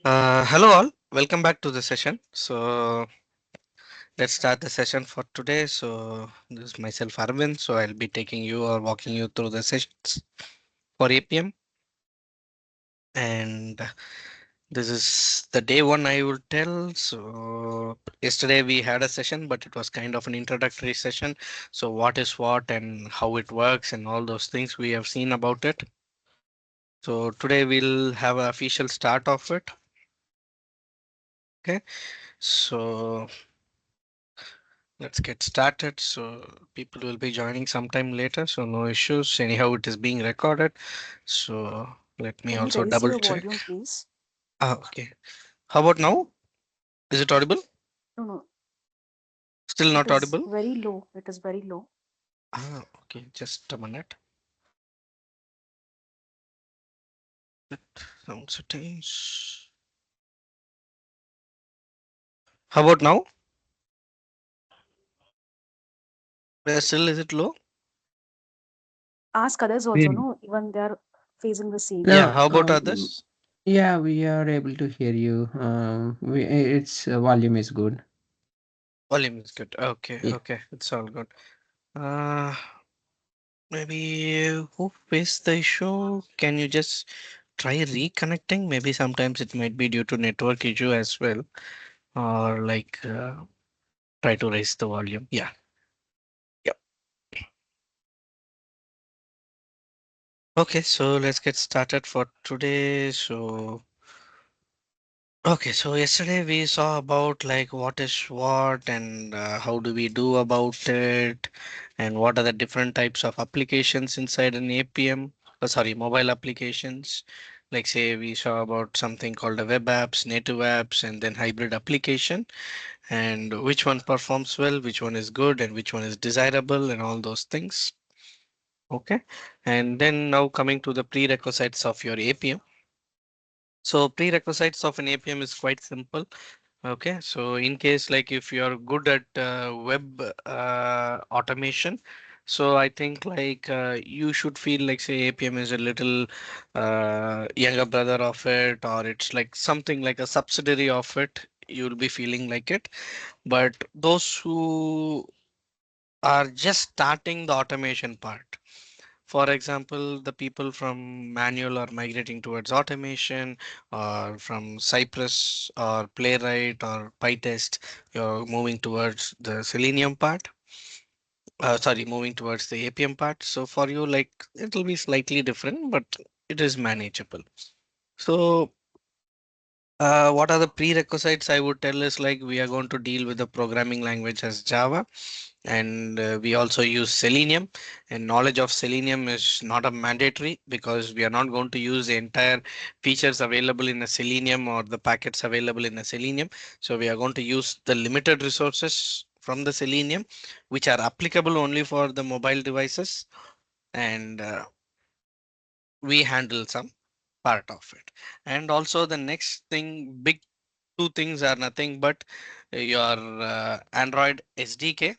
Hello all, welcome back to the session. So let's start the session for today. So this is myself Arvind. So I'll be taking you or walking you through the sessions for APM. And this is the day one I will tell. So yesterday we had a session, but it was kind of an introductory session. So what is what and how it works and all those things we have seen about it. So today we'll have an official start of it. Okay. So let's get started. So people will be joining sometime later, so no issues. Anyhow, it is being recorded. So let me Can you also raise double your check. volume, please? Ah, okay. How about now? Is it audible? No, no, Still it not is audible? very low. It is very low. Ah, okay. Just a minute. Sound settings. How about now? Still, is it low? Ask others also, We no? Even they are facing the same. Yeah. no, How about others? yeah, we are able to hear you. Its volume is good. Volume is good. Okay. Yeah. Okay. It's all good. Uh, Maybe who faced the issue? Can you just try reconnecting? Maybe sometimes it might be due to network issue as well, or like try to raise the volume. Yeah. Yep. Okay, so let's get started for today. So yesterday we saw about like what is what and how do we do about it, and what are the different types of applications inside an APM. Sorry, mobile applications. Like say we saw about something called the web apps, native apps, and then hybrid application, and which one performs well, which one is good, and which one is desirable, and all those things. Okay, and then now coming to the prerequisites of your APM. So prerequisites of an APM is quite simple. Okay, so in case like if you're good at web automation, so I think like you should feel like say APM is a little younger brother of it, or it's like something like a subsidiary of it. You'll be feeling like it. But those who are just starting the automation part, for example, the people from manual are migrating towards automation, or from Cypress or Playwright or PyTest, you're moving towards the Selenium part. Sorry, moving towards the APM part. So for you, like it'll be slightly different, but it is manageable. So what are the prerequisites I would tell is like we are going to deal with the programming language as Java, and we also use Selenium, and knowledge of Selenium is not a mandatory because we are not going to use the entire features available in a Selenium or the packets available in a Selenium. So we are going to use the limited resources from the Selenium which are applicable only for the mobile devices, and we handle some part of it. And also the next thing, big two things are nothing but your Android SDK.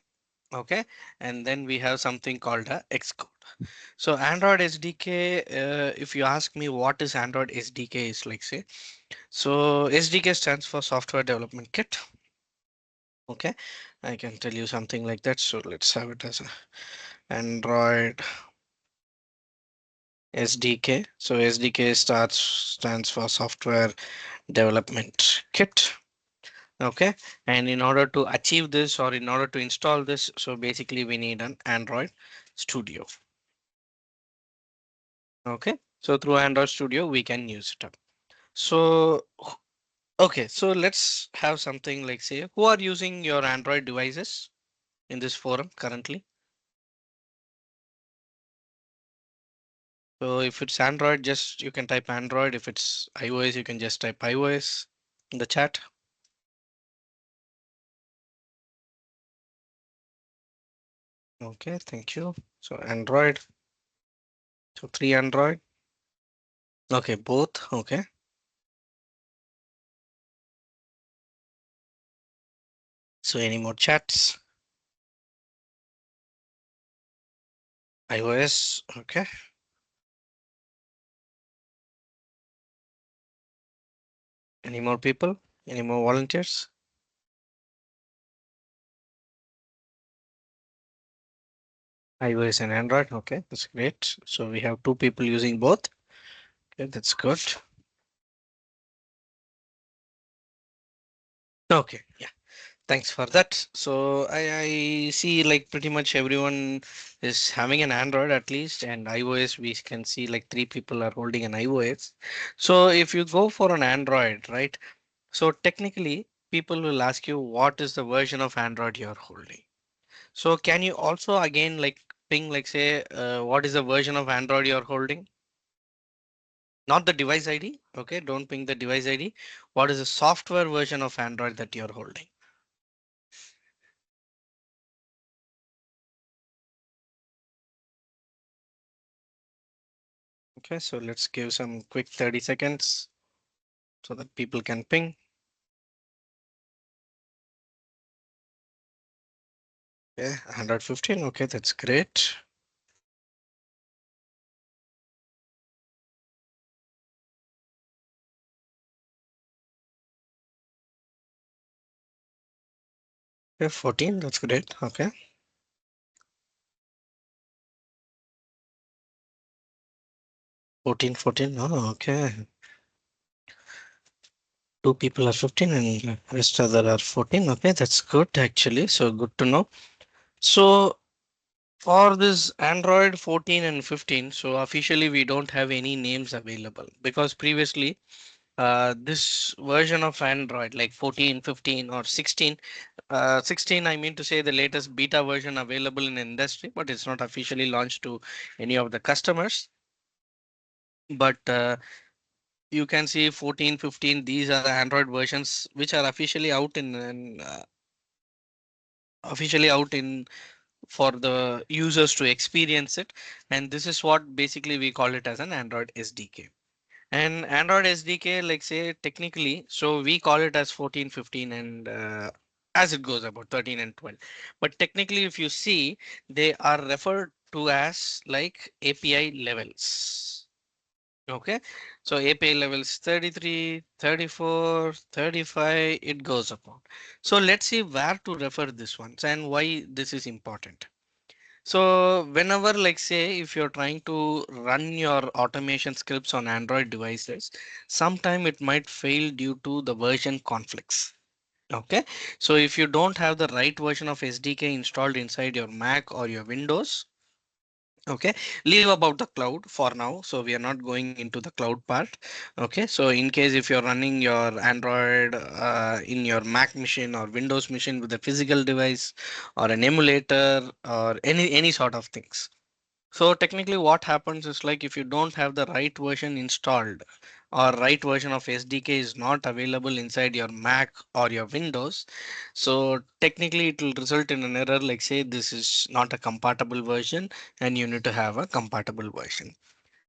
Okay, and then we have something called a Xcode. So Android SDK, if you ask me what is Android SDK, is like say, so SDK stands for Software Development Kit. Okay, I can tell you something like that. So let's have it as a Android SDK. So SDK stands for Software Development Kit. Okay, and in order to achieve this or in order to install this, so basically we need an Android Studio. Okay, so through Android Studio we can use it up. So okay, so let's have something like say who are using your Android devices in this forum currently. So if it's Android, just you can type Android. If it's iOS, you can just type iOS in the chat. Okay, thank you. So Android, so three Android. Okay, both. Okay, so any more chats? iOS. Okay, Any more people? Any more volunteers? iOS and Android. Okay, that's great. So we have two people using both. Okay, that's good. Okay, yeah. Thanks for that. So I see like pretty much everyone is having an Android at least, and iOS we can see like three people are holding an iOS. So if you go for an Android, right? So technically people will ask you what is the version of Android you're holding. So can you also again like ping like say what is the version of Android you're holding? Not the device ID. Okay, don't ping the device ID. What is the software version of Android that you're holding? Okay, so let's give some quick 30 seconds so that people can ping. Okay, 115. Okay, that's great. Okay, 14. That's great. Okay, 14, 14. Oh, okay. Two people are 15 and rest other are 14. Okay, that's good actually. So good to know. So for this Android 14 and 15, so officially we don't have any names available because previously this version of Android like 14, 15 or 16, 16, I mean to say the latest beta version available in industry, but it's not officially launched to any of the customers. But you can see 14, 15, these are the Android versions which are officially out in for the users to experience it. And this is what basically we call it as an Android SDK. And Android SDK, like say technically, so we call it as 14, 15, and as it goes about 13 and 12. But technically, if you see, they are referred to as like API levels. Okay, so API levels 33, 34, 35, it goes upon. So let's see where to refer this ones and why this is important. So whenever like say if you're trying to run your automation scripts on Android devices, sometime it might fail due to the version conflicts. Okay, so if you don't have the right version of SDK installed inside your Mac or your Windows, okay, leave about the cloud for now. So we are not going into the cloud part. Okay, so in case if you're running your Android in your Mac machine or Windows machine with a physical device or an emulator or any sort of things, so technically what happens is like if you don't have the right version installed or right version of SDK is not available inside your Mac or your Windows, so technically it will result in an error like say this is not a compatible version and you need to have a compatible version.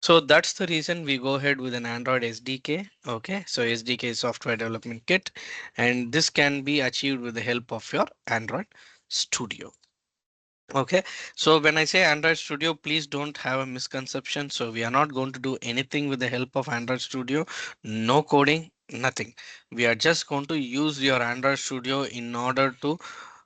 So that's the reason we go ahead with an Android SDK. Okay, so SDK is software development kit, and this can be achieved with the help of your Android Studio. Okay, so when I say Android Studio, please don't have a misconception. So we are not going to do anything with the help of Android Studio, no coding, nothing. We are just going to use your Android Studio in order to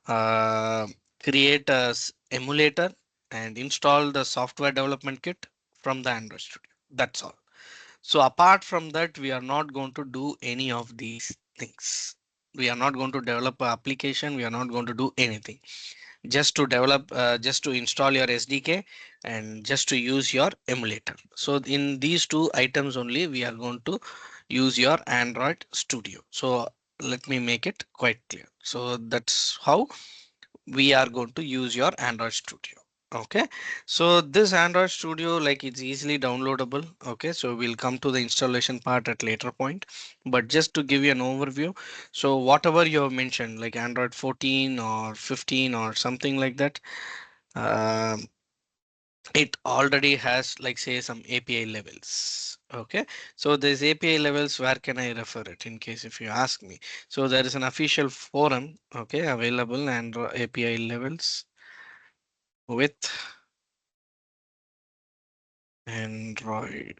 uh, create a emulator and install the software development kit from the Android Studio. That's all. So apart from that, we are not going to do any of these things. We are not going to develop an application. We are not going to do anything just to develop just to install your SDK and just to use your emulator. So in these two items only we are going to use your Android Studio. So let me make it quite clear. So that's how we are going to use your Android Studio. Okay, so this Android Studio like it's easily downloadable. Okay, so we'll come to the installation part at later point, but just to give you an overview, so whatever you have mentioned like Android 14 or 15 or something like that, um, it already has like say some API levels. Okay, so there's API levels. Where can I refer it in case if you ask me? So there is an official forum, okay, available and API levels with Android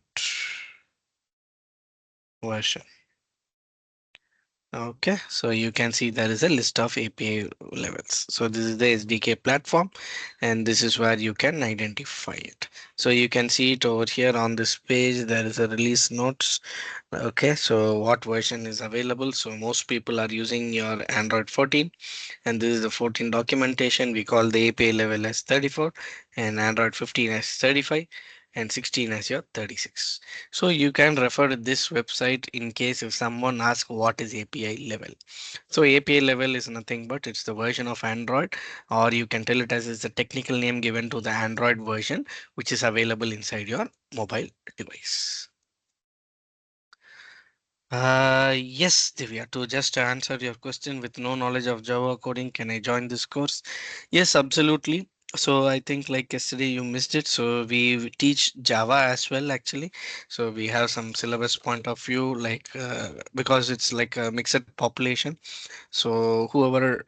version. Okay, so you can see there is a list of API levels. So this is the SDK platform, and this is where you can identify it. So you can see it over here on this page. There is a release notes. Okay, so what version is available? So most people are using your Android 14, and this is the 14 documentation. We call the API level as 34, and Android 15 as 35, and 16 as your 36. So you can refer to this website in case if someone asks what is API level. So API level is nothing but it's the version of Android, or you can tell it as it's the technical name given to the Android version which is available inside your mobile device. Yes, Divya, to just answer your question, with no knowledge of Java coding, can I join this course? Yes, absolutely. So I think like yesterday you missed it. So we teach Java as well, actually. So we have some syllabus point of view, like because it's like a mixed population. So whoever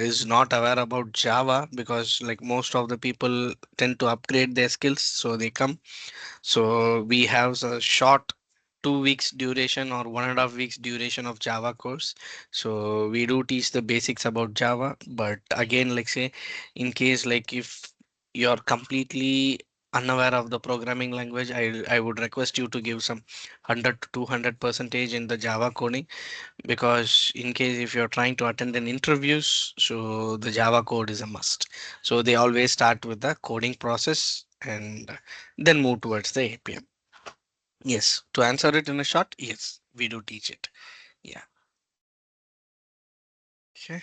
is not aware about Java, because like most of the people tend to upgrade their skills, so they come. So we have a short 2 weeks duration or 1.5 weeks duration of Java course. So we do teach the basics about Java, but again, like say, in case like if you're completely unaware of the programming language, I would request you to give some 100 to 200 percentage in the Java coding, because in case if you're trying to attend an interviews, so the Java code is a must. So they always start with the coding process and then move towards the APM. Yes, to answer it in a short, yes, we do teach it. Yeah. Okay.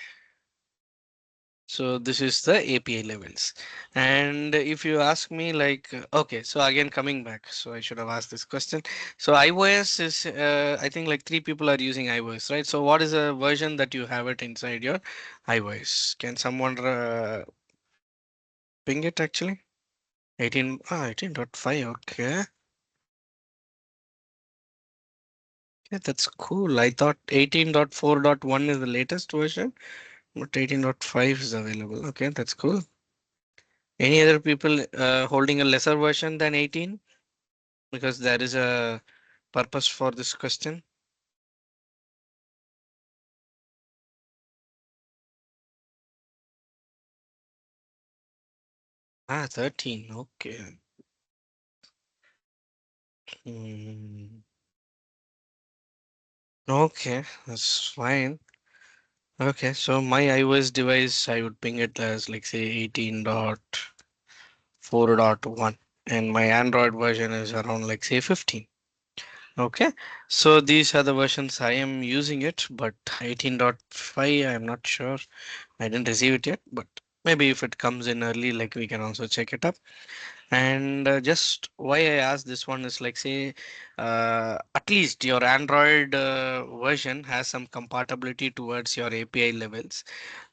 So this is the API levels. And if you ask me like, okay, so again coming back, so I should have asked this question. So iOS is, I think like three people are using iOS, right? So what is a version that you have it inside your iOS? Can someone ping it actually? 18.5, okay. Yeah, that's cool. I thought 18.4.1 is the latest version, but 18.5 is available. Okay, that's cool. Any other people holding a lesser version than 18? Because there is a purpose for this question. Ah, 13. Okay. Hmm. Okay, that's fine. Okay, so my iOS device, I would ping it as like say 18.4.1, and my Android version is around like say 15. Okay, so these are the versions I am using it, but 18.5, I'm not sure. I didn't receive it yet, but maybe if it comes in early, like we can also check it up. And just why I asked this one is like, say, at least your Android version has some compatibility towards your API levels.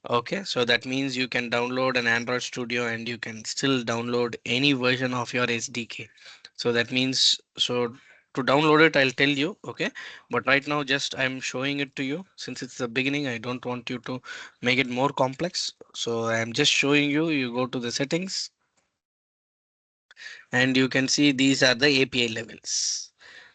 Okay, so that means you can download an Android Studio and you can still download any version of your SDK. So that means, so to download it, I'll tell you, okay? But right now, just I'm showing it to you since it's the beginning. I don't want you to make it more complex. So I'm just showing you, you go to the settings and you can see these are the API levels.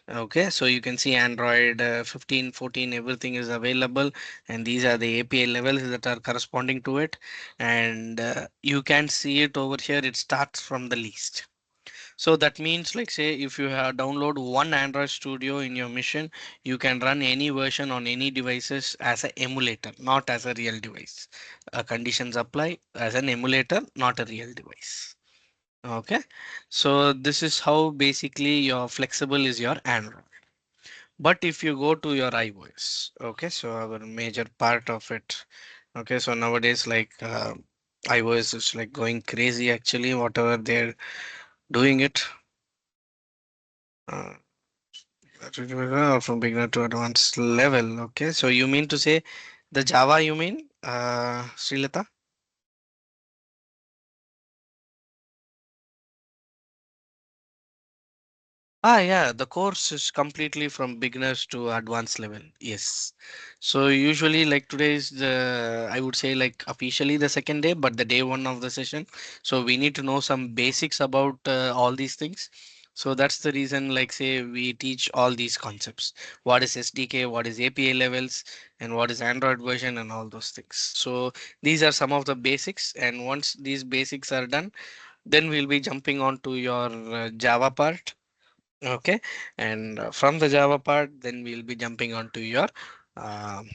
Okay, so you can see Android 15, 14, everything is available, and these are the API levels that are corresponding to it. And you can see it over here, it starts from the least. So that means, like, say, if you have download one Android Studio in your mission, you can run any version on any devices as an emulator, not as a real device. Conditions apply as an emulator, not a real device. Okay, so this is how basically your flexible is your Android. But if you go to your iOS, okay, so our major part of it, okay, so nowadays like iOS is like going crazy actually, whatever they're doing it. Uh, from beginner to advanced level. Okay, so you mean to say the Java you mean, Srilata? Ah, yeah, the course is completely from beginners to advanced level. Yes. So usually like today is the, I would say like officially the second day, but the day one of the session. So we need to know some basics about all these things. So that's the reason, like say, we teach all these concepts. What is SDK, what is API levels, and what is Android version and all those things. So these are some of the basics. And once these basics are done, then we'll be jumping on to your Java part. Okay. And from the Java part, then we'll be jumping on to your um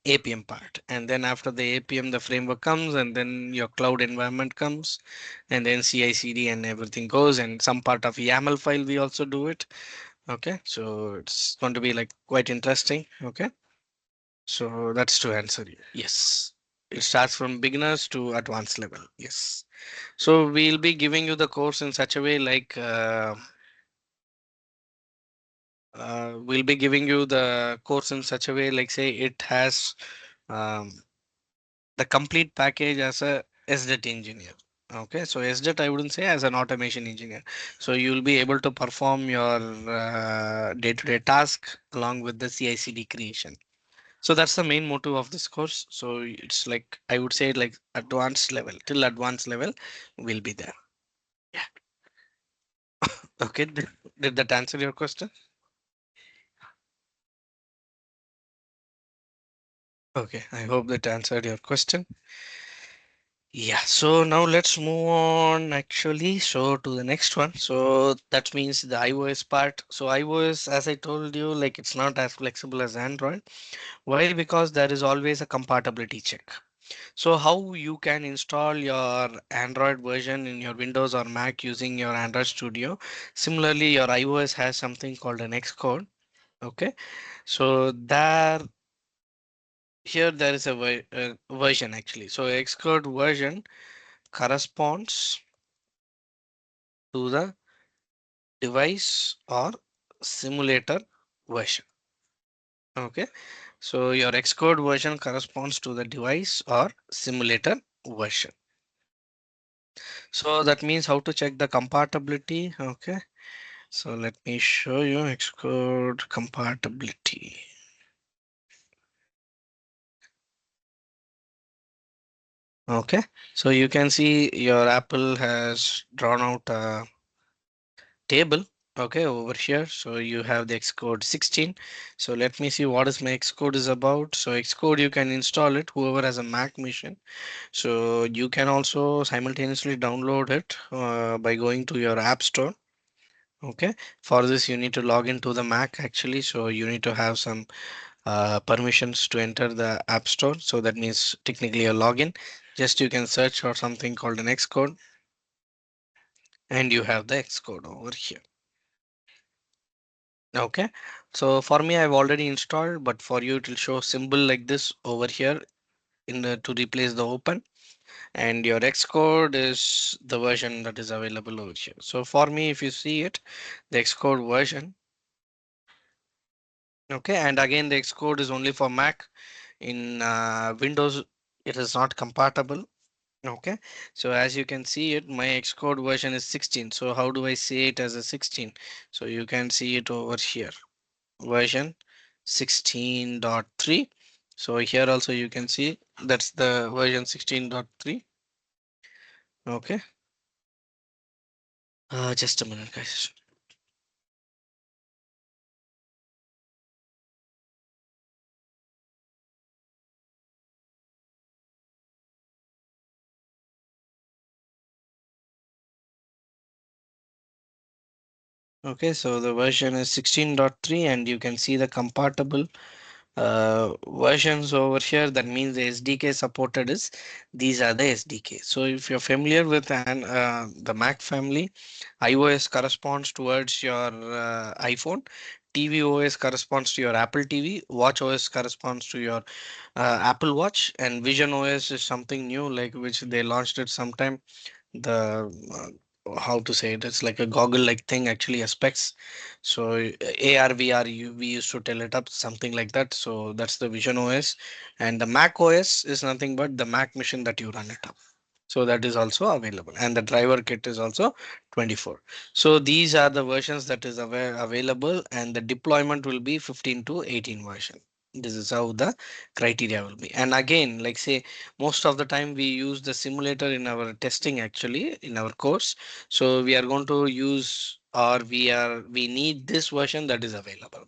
APM part. And then after the APM, the framework comes, and then your cloud environment comes, and then CI/CD and everything goes, and some part of YAML file we also do it. Okay, so it's going to be like quite interesting. Okay, so that's to answer you. Yes, it starts from beginners to advanced level. Yes, so we'll be giving you the course in such a way like we'll be giving you the course in such a way like say it has um, the complete package as a SDET engineer. Okay, so SDET I wouldn't say as an automation engineer. So you'll be able to perform your day-to-day task along with the CI/CD creation. So that's the main motto of this course. So it's like I would say like advanced level till advanced level will be there. Yeah. Okay. Did that answer your question? Okay. I hope that answered your question. Yeah, so now let's move on actually. So to the next one. So that means the iOS part. So iOS, as I told you, like it's not as flexible as Android. Why? Because there is always a compatibility check. So how you can install your Android version in your Windows or Mac using your Android Studio. Similarly, your iOS has something called an Xcode. Okay, so there here there is a version actually. So Xcode version corresponds to the device or simulator version. Okay, so your Xcode version corresponds to the device or simulator version. So that means how to check the compatibility. Okay, so let me show you Xcode compatibility. Okay, so you can see your Apple has drawn out a table. Okay, over here. So you have the Xcode 16. So let me see what is my Xcode is about. So Xcode, you can install it, whoever has a Mac machine. So you can also simultaneously download it by going to your App Store. Okay, for this you need to log into the Mac actually. So you need to have some permissions to enter the App Store. So that means technically a login. Just you can search for something called an Xcode, and you have the Xcode over here. Okay, so for me, I've already installed, but for you, it will show symbol like this over here in the to replace the open, and your Xcode is the version that is available over here. So for me, if you see it, the Xcode version, okay, and again, the Xcode is only for Mac. In Windows, it is not compatible. Okay, so as you can see it, my Xcode version is 16. So how do I see it as a 16? So you can see it over here. Version 16.3. So here also you can see that's the version 16.3. Okay, just a minute, guys. Okay, so the version is 16.3, and you can see the compatible versions over here. That means the SDK supported is these are the SDK. So if you're familiar with the Mac family, iOS corresponds towards your iPhone, tvOS corresponds to your Apple TV, watchOS corresponds to your Apple Watch, and visionOS is something new like which they launched it sometime. The how to say it, it's like a goggle like thing actually aspects. So AR VR, we used to tell it up something like that. So that's the Vision OS, and the Mac OS is nothing but the Mac machine that you run it up. So that is also available, and the driver kit is also 24. So these are the versions that is available, and the deployment will be 15 to 18 version. This is how the criteria will be. And again, like say, most of the time we use the simulator in our testing actually in our course. So we are going to use, or we need this version that is available.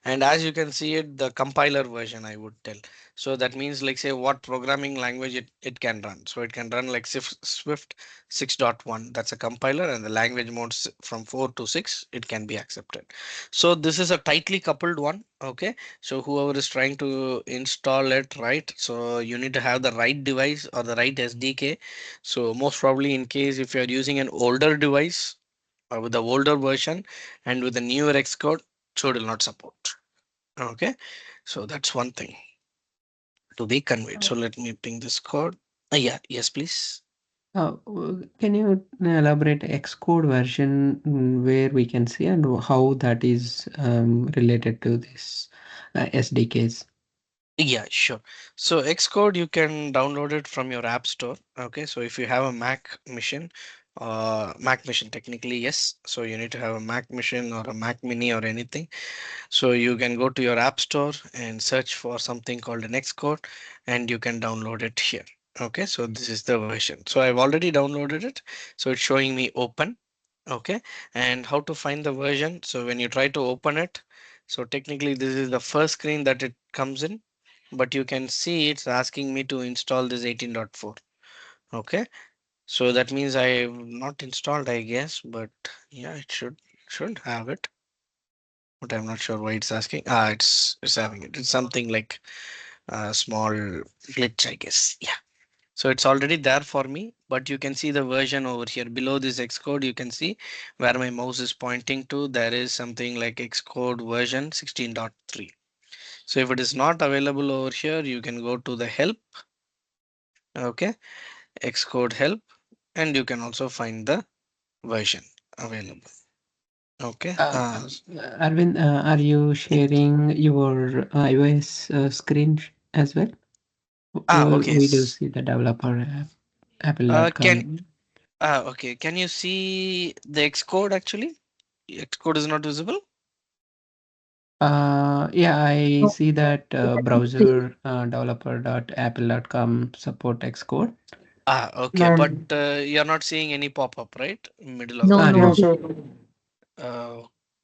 And as you can see it, the compiler version I would tell. So that means like say what programming language it can run. So it can run like Swift 6.1, that's a compiler, and the language modes from 4 to 6 it can be accepted. So this is a tightly coupled one. Okay, so whoever is trying to install it, right, so you need to have the right device or the right SDK. So most probably in case if you are using an older device with the older version and with the newer Xcode, so it will not support. Okay, so that's one thing to be conveyed. So Oh, let me ping this code. Yeah, yes, please. Can you elaborate Xcode version where we can see and how that is related to this SDKs? Yeah, sure. So Xcode, you can download it from your app store. Okay, so if you have a Mac machine, technically, yes. So you need to have a Mac machine or a Mac Mini or anything. So you can go to your app store and search for something called an Xcode, and you can download it here. Okay, so this is the version. So I've already downloaded it. So it's showing me open. Okay, and how to find the version. So when you try to open it, so technically this is the first screen that it comes in, but you can see it's asking me to install this 18.4. Okay, so that means I've not installed, I guess, but yeah, it should have it, but I'm not sure why it's asking. It's having it. It's something like a small glitch, I guess. Yeah. So it's already there for me, but you can see the version over here below this Xcode. You can see where my mouse is pointing to. There is something like Xcode version 16.3. So if it is not available over here, you can go to the help. Okay, Xcode help, and you can also find the version available. Okay. Arvind, are you sharing your iOS screen as well? Okay. We do see the developer app, Can apple.com. okay. Can you see the Xcode actually? Xcode is not visible. Yeah, I No, see that we can see. browser developer.apple.com support Xcode. Okay, No, but you're not seeing any pop-up, right? Middle of the no, Ah, no, no. page. sir.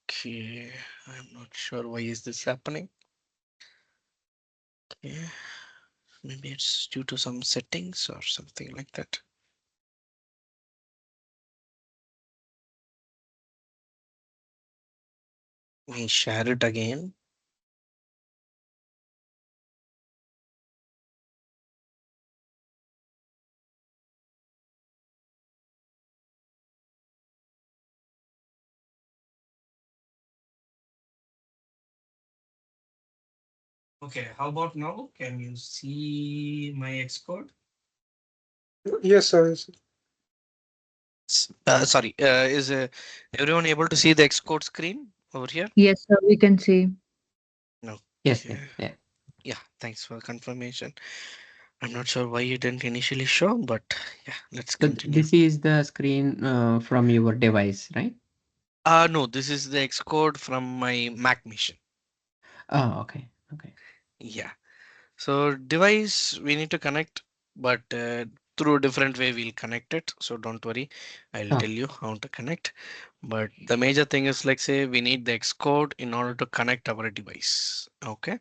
Okay, I'm not sure why is this happening. Okay, maybe it's due to some settings or something like that. Let me share it again. Okay, how about now? Can you see my Xcode? Yes, sir. Yes, sir. Sorry, is everyone able to see the Xcode screen over here? Yes, sir, we can see. No. Yes, yes, Okay. yeah. Yeah, thanks for confirmation. I'm not sure why it didn't initially show, but yeah, let's So continue. this is the screen from your device, right? No, this is the Xcode from my Mac machine. Oh, okay, okay. Yeah. So device we need to connect, but through a different way we'll connect it. So don't worry, I'll Oh, tell you how to connect. But the major thing is like say we need the Xcode in order to connect our device. Okay.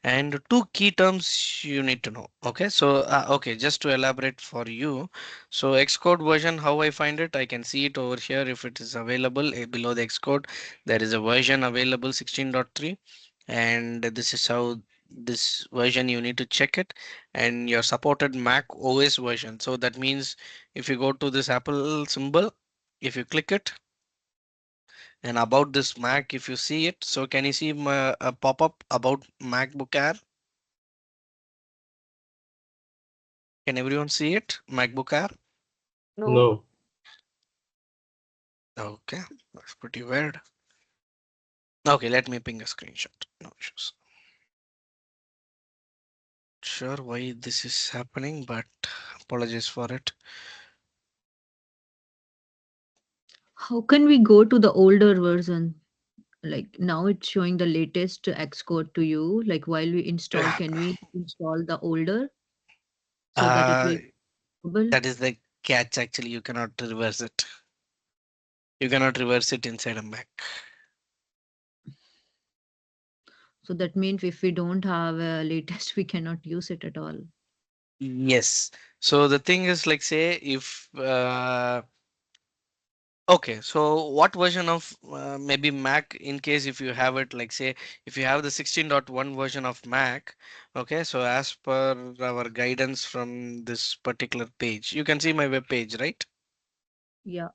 And two key terms you need to know. Okay, so okay, just to elaborate for you, so Xcode version, how I find it, I can see it over here. If it is available below the Xcode, there is a version available 16.3, and this is how this version you need to check it, and your supported Mac OS version. So that means if you go to this Apple symbol, if you click it, and about this Mac, if you see it, so can you see my, a pop-up about MacBook Air? Can everyone see it? MacBook Air? no. No. Okay, that's pretty weird. Okay, let me ping a screenshot. No issues. Sure why this is happening, but apologies for it. How can we go to the older version? Like now it's showing the latest Xcode to you. Like while we install, Yeah. can we install the older so that it Uh, will be visible? that is the catch actually. You cannot reverse it. You cannot reverse it inside a Mac. So that means if we don't have a latest, we cannot use it at all. Yes. So the thing is like say if okay, so what version of maybe Mac in case if you have it like say if you have the 16.1 version of Mac, okay, so as per our guidance from this particular page, you can see my web page, right? Yeah.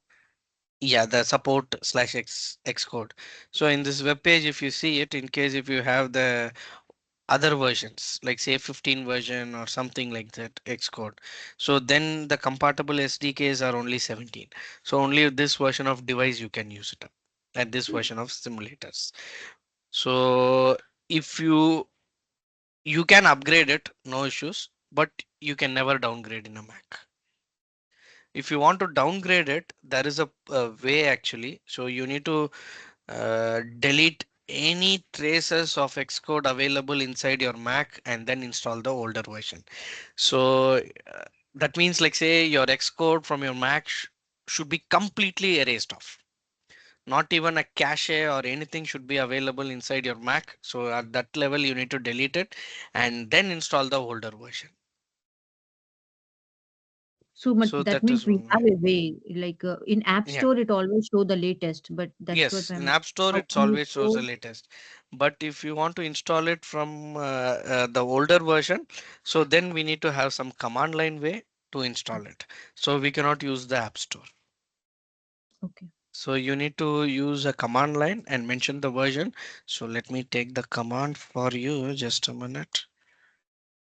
Yeah, the support slash Xcode. So in this web page, if you see it, in case if you have the other versions, like say 15 version or something like that, Xcode. So then the compatible SDKs are only 17. So only this version of device you can use it up and this version of simulators. So if you can upgrade it, no issues, but you can never downgrade in a Mac. If you want to downgrade it, there is a way actually. So you need to delete any traces of Xcode available inside your Mac and then install the older version. So that means like say your Xcode from your Mac should be completely erased off. Not even a cache or anything should be available inside your Mac. So at that level, you need to delete it and then install the older version. So So that that means is we one have way. a way, like in App Yeah. Store, it always show the latest, but that's what Yes, in I'm. App Store, How it's can we always shows the show? latest. But if you want to install it from the older version, so then we need to have some command line way to install it. So we cannot use the App Store. Okay. So you need to use a command line and mention the version. So let me take the command for you. Just a minute.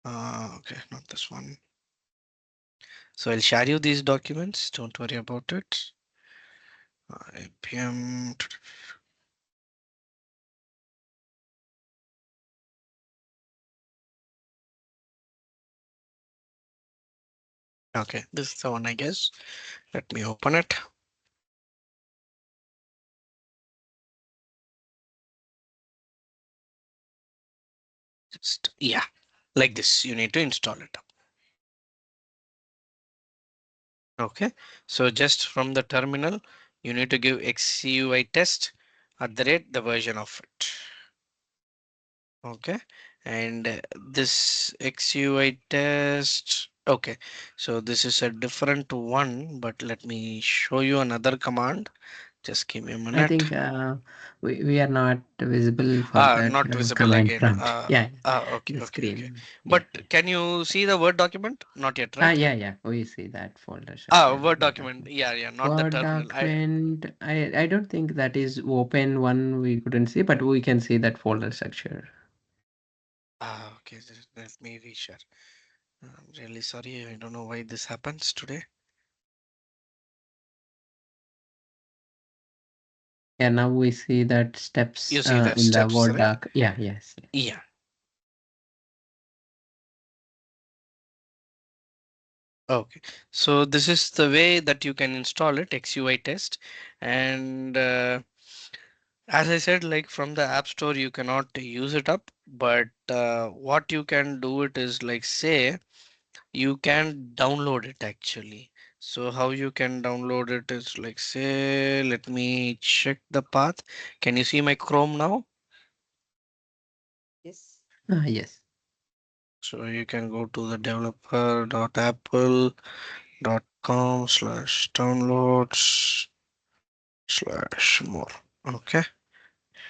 Okay, not this one. So I'll share you these documents. Don't worry about it. Appium. Okay, this is the one I guess. Let me open it. Just yeah, like this. You need to install it. Okay, so just from the terminal, you need to give XUI test at the rate the version of it. Okay, and this XUI test. Okay, so this is a different one, but let me show you another command. Just give me a I minute. think we are not visible for that Not visible command again. prompt. Yeah, Okay, the okay, okay. screen. Yeah, But yeah. can you see the Word document? Not yet, right? Yeah, yeah. We see that folder structure, Word Word document. document. Yeah, yeah, not the Word terminal. document. I don't think that is open one we couldn't see, but we can see that folder structure. Okay, let me reshare. I'm really sorry. I don't know why this happens today. Yeah, now we see that steps You see the in the steps, Word right? doc. Yeah, yes. Yeah. Okay. So this is the way that you can install it, XUI test. And as I said, like from the App Store, you cannot use it up. But what you can do it is like say you can download it actually. So how you can download it is like say, let me check the path. Can you see my Chrome now? Yes. Yes. So you can go to the developer.apple.com/downloads/more. Okay.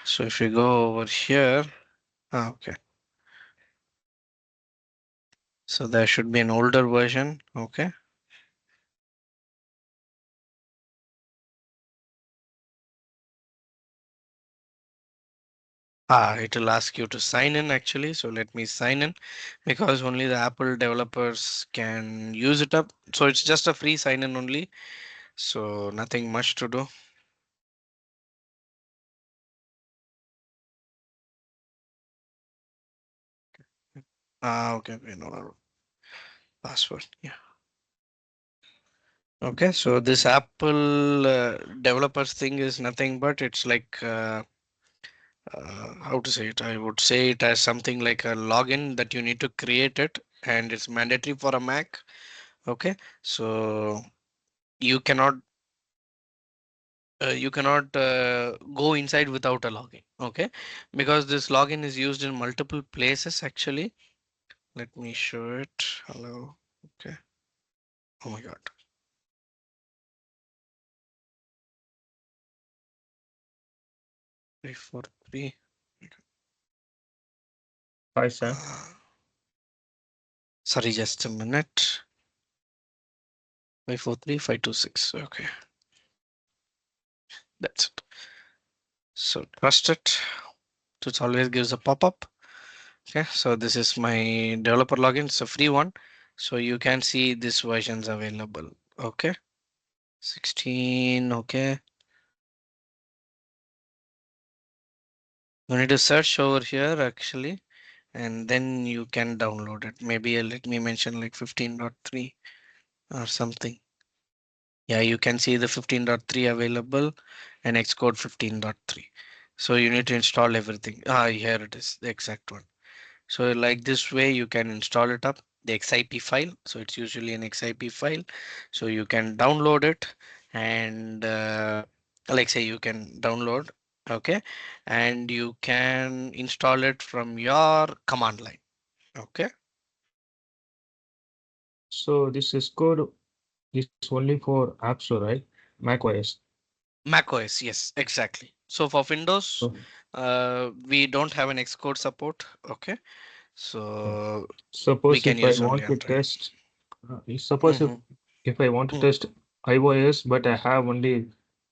So if you go over here, okay. So there should be an older version. Okay. It will ask you to sign in actually. So let me sign in because only the Apple developers can use it up. So it's just a free sign in only. So nothing much to do. Okay. We know our password. Yeah. Okay. So this Apple developers thing is nothing but it's like how to say it? I would say it as something like a login that you need to create it, and it's mandatory for a Mac. Okay, so you cannot go inside without a login. Okay, because this login is used in multiple places actually. Let me show it. Hello. Okay. Oh my God. 343. Hi, Sam. Sorry, just a minute. 543526. Okay, that's it. So trust it. So it always gives a pop-up. Okay, so this is my developer login. It's a free one. So you can see this versions available. Okay. 16. Okay. You need to search over here actually, and then you can download it. Maybe let me mention like 15.3 or something. Yeah, you can see the 15.3 available and Xcode 15.3. So you need to install everything. Ah, here it is, the exact one. So like this way you can install it up, the XIP file. So it's usually an XIP file. So you can download it and like say you can download, okay, and you can install it from your command line. Okay. So this is code is only for App Store, right? Mac OS. Mac OS, yes, exactly. So for Windows, So, we don't have an Xcode support. Okay, yeah. so we Suppose can if I use only want to Android. test, suppose Hmm. if I want to test iOS, but I have only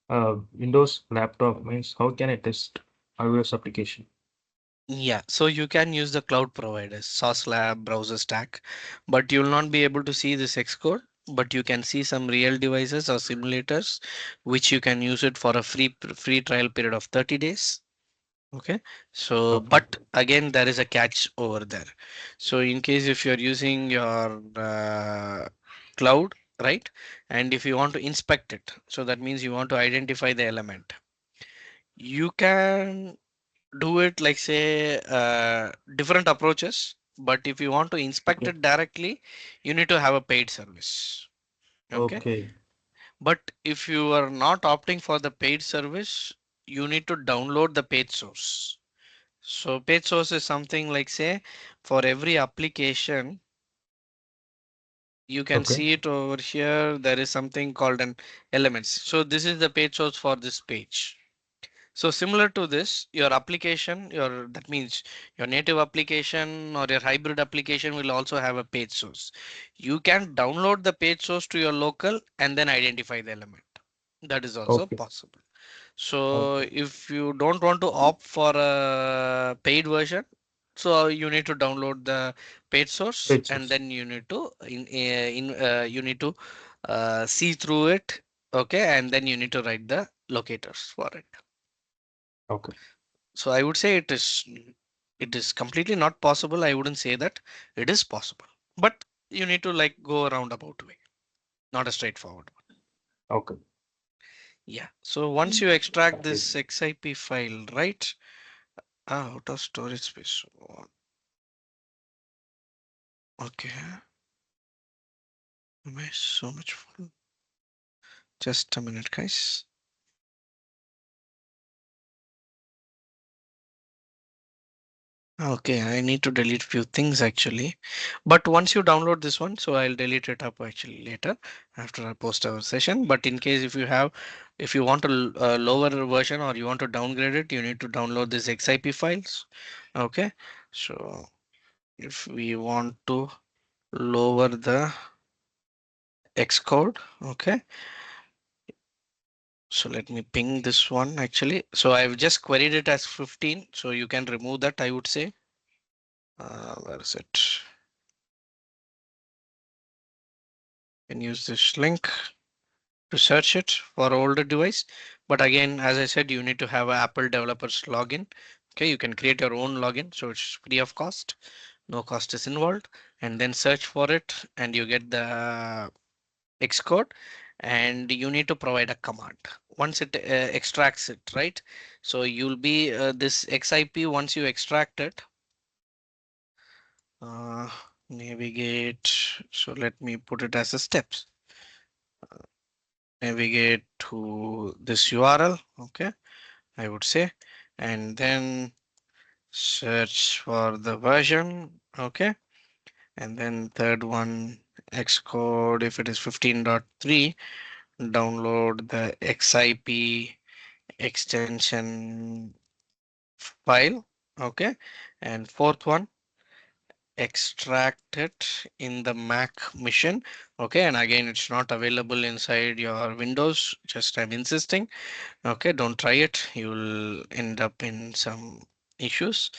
Windows laptop, means how can I test iOS application? Yeah, so you can use the cloud providers, Sauce Lab, Browser Stack, but you'll not be able to see this Xcode. But you can see some real devices or simulators, which you can use it for a free trial period of 30 days. Okay, so Okay. but again there is a catch over there. So in case if you're using your cloud, right, and if you want to inspect it, so that means you want to identify the element, you can do it like say different approaches. But if you want to inspect Okay. it directly, you need to have a paid service. Okay, Okay. but if you are not opting for the paid service, you need to download the paid source. So page source is something like say for every application, you can Okay. see it over here. There is something called an elements. So this is the page source for this page. So similar to this, your application, your that means your native application or your hybrid application will also have a page source. You can download the page source to your local and then identify the element. That is also Okay. possible. So Okay. if you don't want to opt for a paid version, so you need to download the paid source and Pages. then you need to you need to see through it. Okay, and then you need to write the locators for it. Okay. So I would say it is completely not possible. I wouldn't say that it is possible, but you need to like go a roundabout way, not a straightforward one. Okay. Yeah. So once you extract Okay. this XIP file, right? Ah, out of storage space. Okay. Am I so much full? Just a minute, guys. Okay, I need to delete few things actually. But once you download this one, so I'll delete it up actually later after I post our session. But in case if you want a lower version or you want to downgrade it, you need to download this XIP files. Okay, so if we want to lower the Xcode, okay. So let me ping this one actually. So I've just queried it as 15. So you can remove that, I would say. Where is it? Can use this link to search it for older device. But again, as I said, you need to have an Apple developers login. Okay, you can create your own login. So it's free of cost. No cost is involved. And then search for it and you get the Xcode. and you need to provide a command once it extracts it, right? So you'll be this XIP, once you extract it, uh, navigate. So let me put it as a steps. Navigate to this URL, okay, I would say, and then search for the version, okay, and then third one, Xcode, if it is 15.3, download the XIP extension file, okay, and fourth one, extract it in the Mac machine, okay, and again it's not available inside your Windows, just I'm insisting, okay, don't try it, you'll end up in some issues,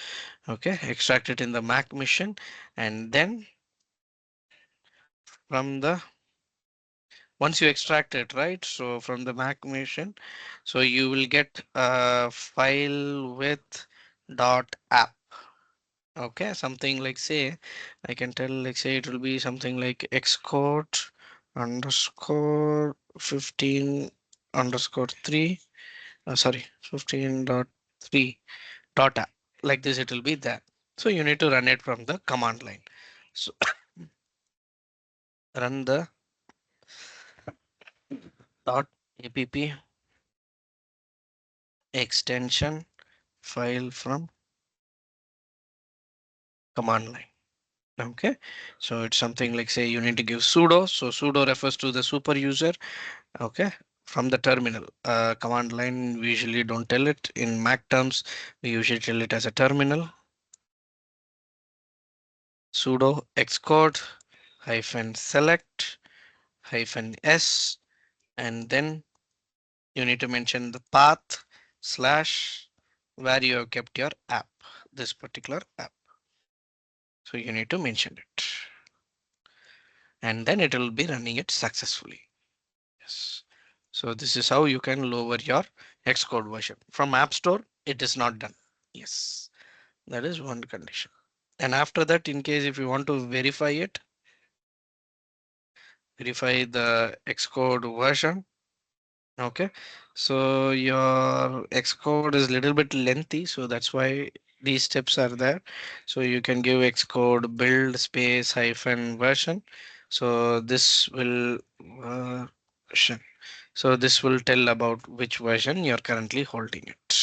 okay, extract it in the Mac machine, and then from the once you extract it, right, so from the Mac machine, so you will get a file with .app, okay, something like, say, I can tell, like, say it will be something like Xcode underscore 15 underscore 3, sorry, 15.3 dot app, like this it will be there. So you need to run it from the command line. So run the dot app extension file from command line. Okay, so it's something like, say you need to give sudo. So sudo refers to the super user. Okay, from the terminal. Command line, we usually don't tell it in Mac terms. We usually tell it as a terminal. Sudo xcode hyphen select hyphen s, and then you need to mention the path slash where you have kept your app, this particular app. So you need to mention it, and then it will be running it successfully. Yes. So this is how you can lower your Xcode version from App Store. It is not done. Yes, that is one condition. And after that, in case if you want to verify it, verify the Xcode version. Okay, so your Xcode is a little bit lengthy, so that's why these steps are there. So you can give Xcode build space hyphen version. So this will version. So this will tell about which version you're currently holding it.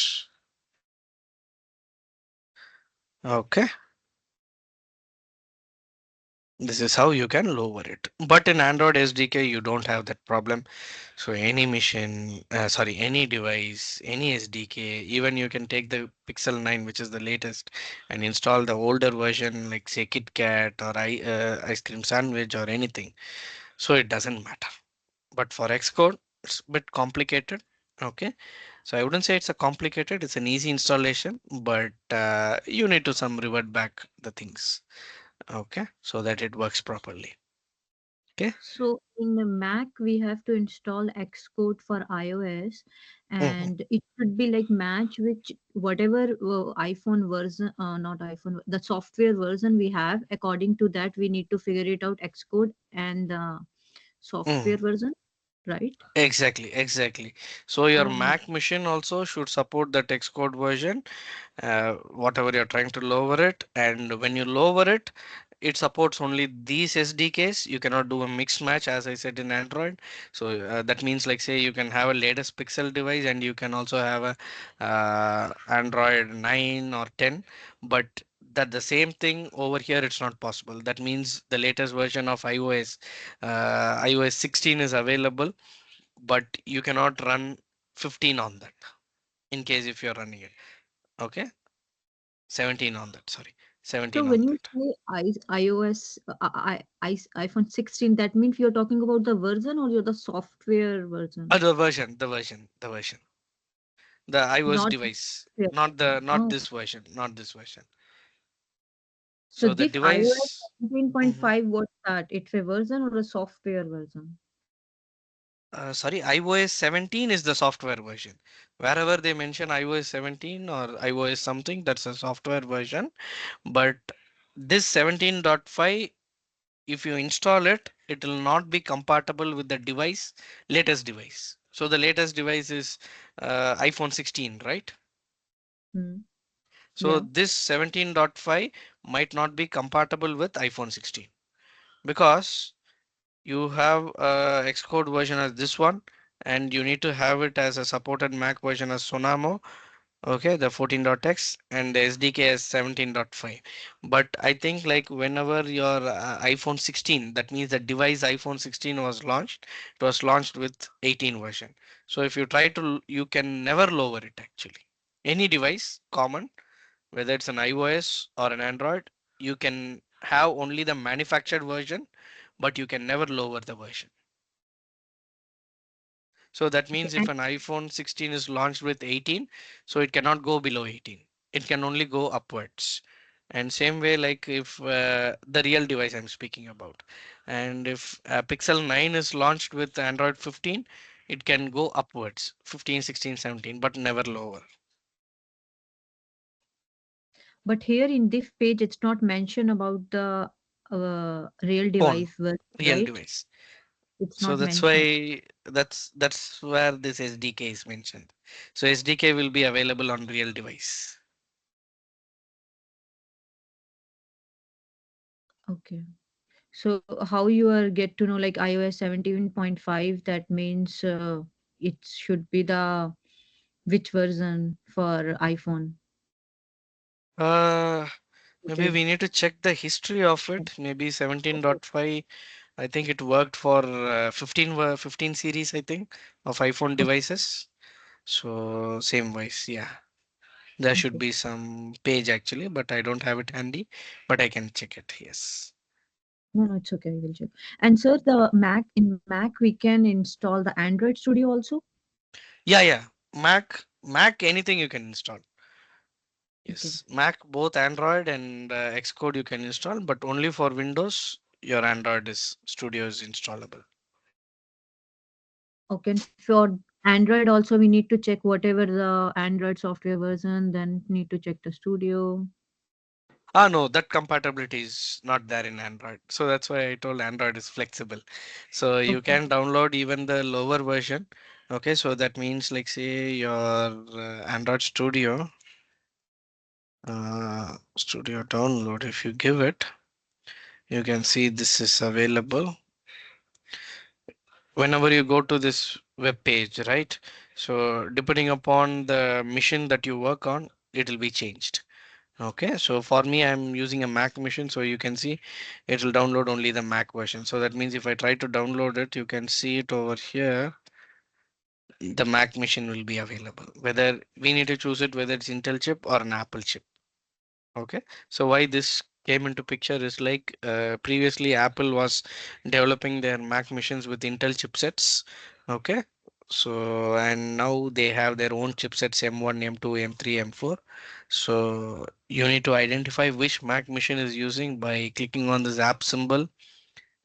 Okay, this is how you can lower it. But in Android SDK, you don't have that problem. So any machine, sorry, any device, any SDK, even you can take the Pixel 9, which is the latest, and install the older version, like say KitKat or ice cream sandwich or anything. So it doesn't matter. But for Xcode, it's a bit complicated. Okay, so I wouldn't say it's a complicated, it's an easy installation, but you need to some revert back the things, okay, so that it works properly. Okay. So in the Mac, we have to install Xcode for iOS, Mhm. and it should be like match which whatever iPhone version, not iPhone, the software version we have. According to that, we need to figure it out Xcode and the software Mm. version, right? Exactly, exactly. So your Uh, Mac machine also should support the text code version, whatever you're trying to lower it. And when you lower it, it supports only these SDKs. You cannot do a mix match, as I said in Android. So that means, like, say you can have a latest Pixel device and you can also have a Android 9 or 10, but that the same thing over here, it's not possible. That means the latest version of iOS 16 is available, but you cannot run 15 on that in case if you're running it. Okay, 17 on that, sorry, so 17 when on you that. say iOS, iPhone 16, that means you're talking about the version or you're the software version, The iOS not device, software not version. this version, not this version. So So the this iOS device, mhm. 17.5, what's that? It's a version or a software version? Sorry, iOS 17 is the software version. Wherever they mention iOS 17 or iOS something, that's a software version. But this 17.5 if you install it, it will not be compatible with the latest device. So the latest device is iPhone 16, right? Mm. So Yeah. this 17.5 might not be compatible with iPhone 16 because you have Xcode version as this one, and you need to have it as a supported Mac version as Sonamo. Okay, the 14.x and the SDK is 17.5. But I think like whenever your iPhone 16, that means the device iPhone 16 was launched, it was launched with 18 version. So if you try to, you can never lower it actually. Any device, common, whether it's an iOS or an Android, you can have only the manufactured version, but you can never lower the version. So that Okay. means if And an iPhone 16 is launched with 18, so it cannot go below 18. It can only go upwards. And same way, like if the real device I'm speaking about, and if Pixel 9 is launched with Android 15, it can go upwards, 15, 16, 17, but never lower. but here in this page, it's not mentioned about the real Phone, device version, real right? device. It's So not that's mentioned. why that's where this SDK is mentioned. So SDK will be available on real device. Okay. So how you are get to know like iOS 17.5? That means it should be the which version for iPhone? Uh, Which Maybe is we need to check the history of it. Maybe okay. 17.5. I think it worked for 15 series, I think, of iPhone Okay. devices. So same wise, yeah. There should Okay. be some page actually, but I don't have it handy, but I can check it. Yes. No, no, it's okay. I will check. And sir, the Mac we can install the Android Studio also. Yeah, yeah. Mac, anything you can install. Okay. Yes, Mac, both Android and Xcode you can install, but only for Windows, your Android is Studio is installable. Okay. And for Android also, we need to check whatever the Android software version. Then need to check the Studio. Ah, no, that compatibility is not there in Android. So that's why I told Android is flexible. So you Okay. can download even the lower version. Okay, so that means like say your Android Studio download. If you give it, you can see this is available whenever you go to this web page, right? So depending upon the mission that you work on, it will be changed. Okay, so for me, I'm using a Mac machine, so you can see it will download only the Mac version. So that means if I try to download it, you can see it over here. The Mac machine will be available. Whether we need to choose it, whether it's Intel chip or an Apple chip. Okay, so why this came into picture is like previously Apple was developing their Mac machines with Intel chipsets. Okay, so and now they have their own chipsets M1, M2, M3, M4. So you need to identify which Mac machine is using by clicking on this app symbol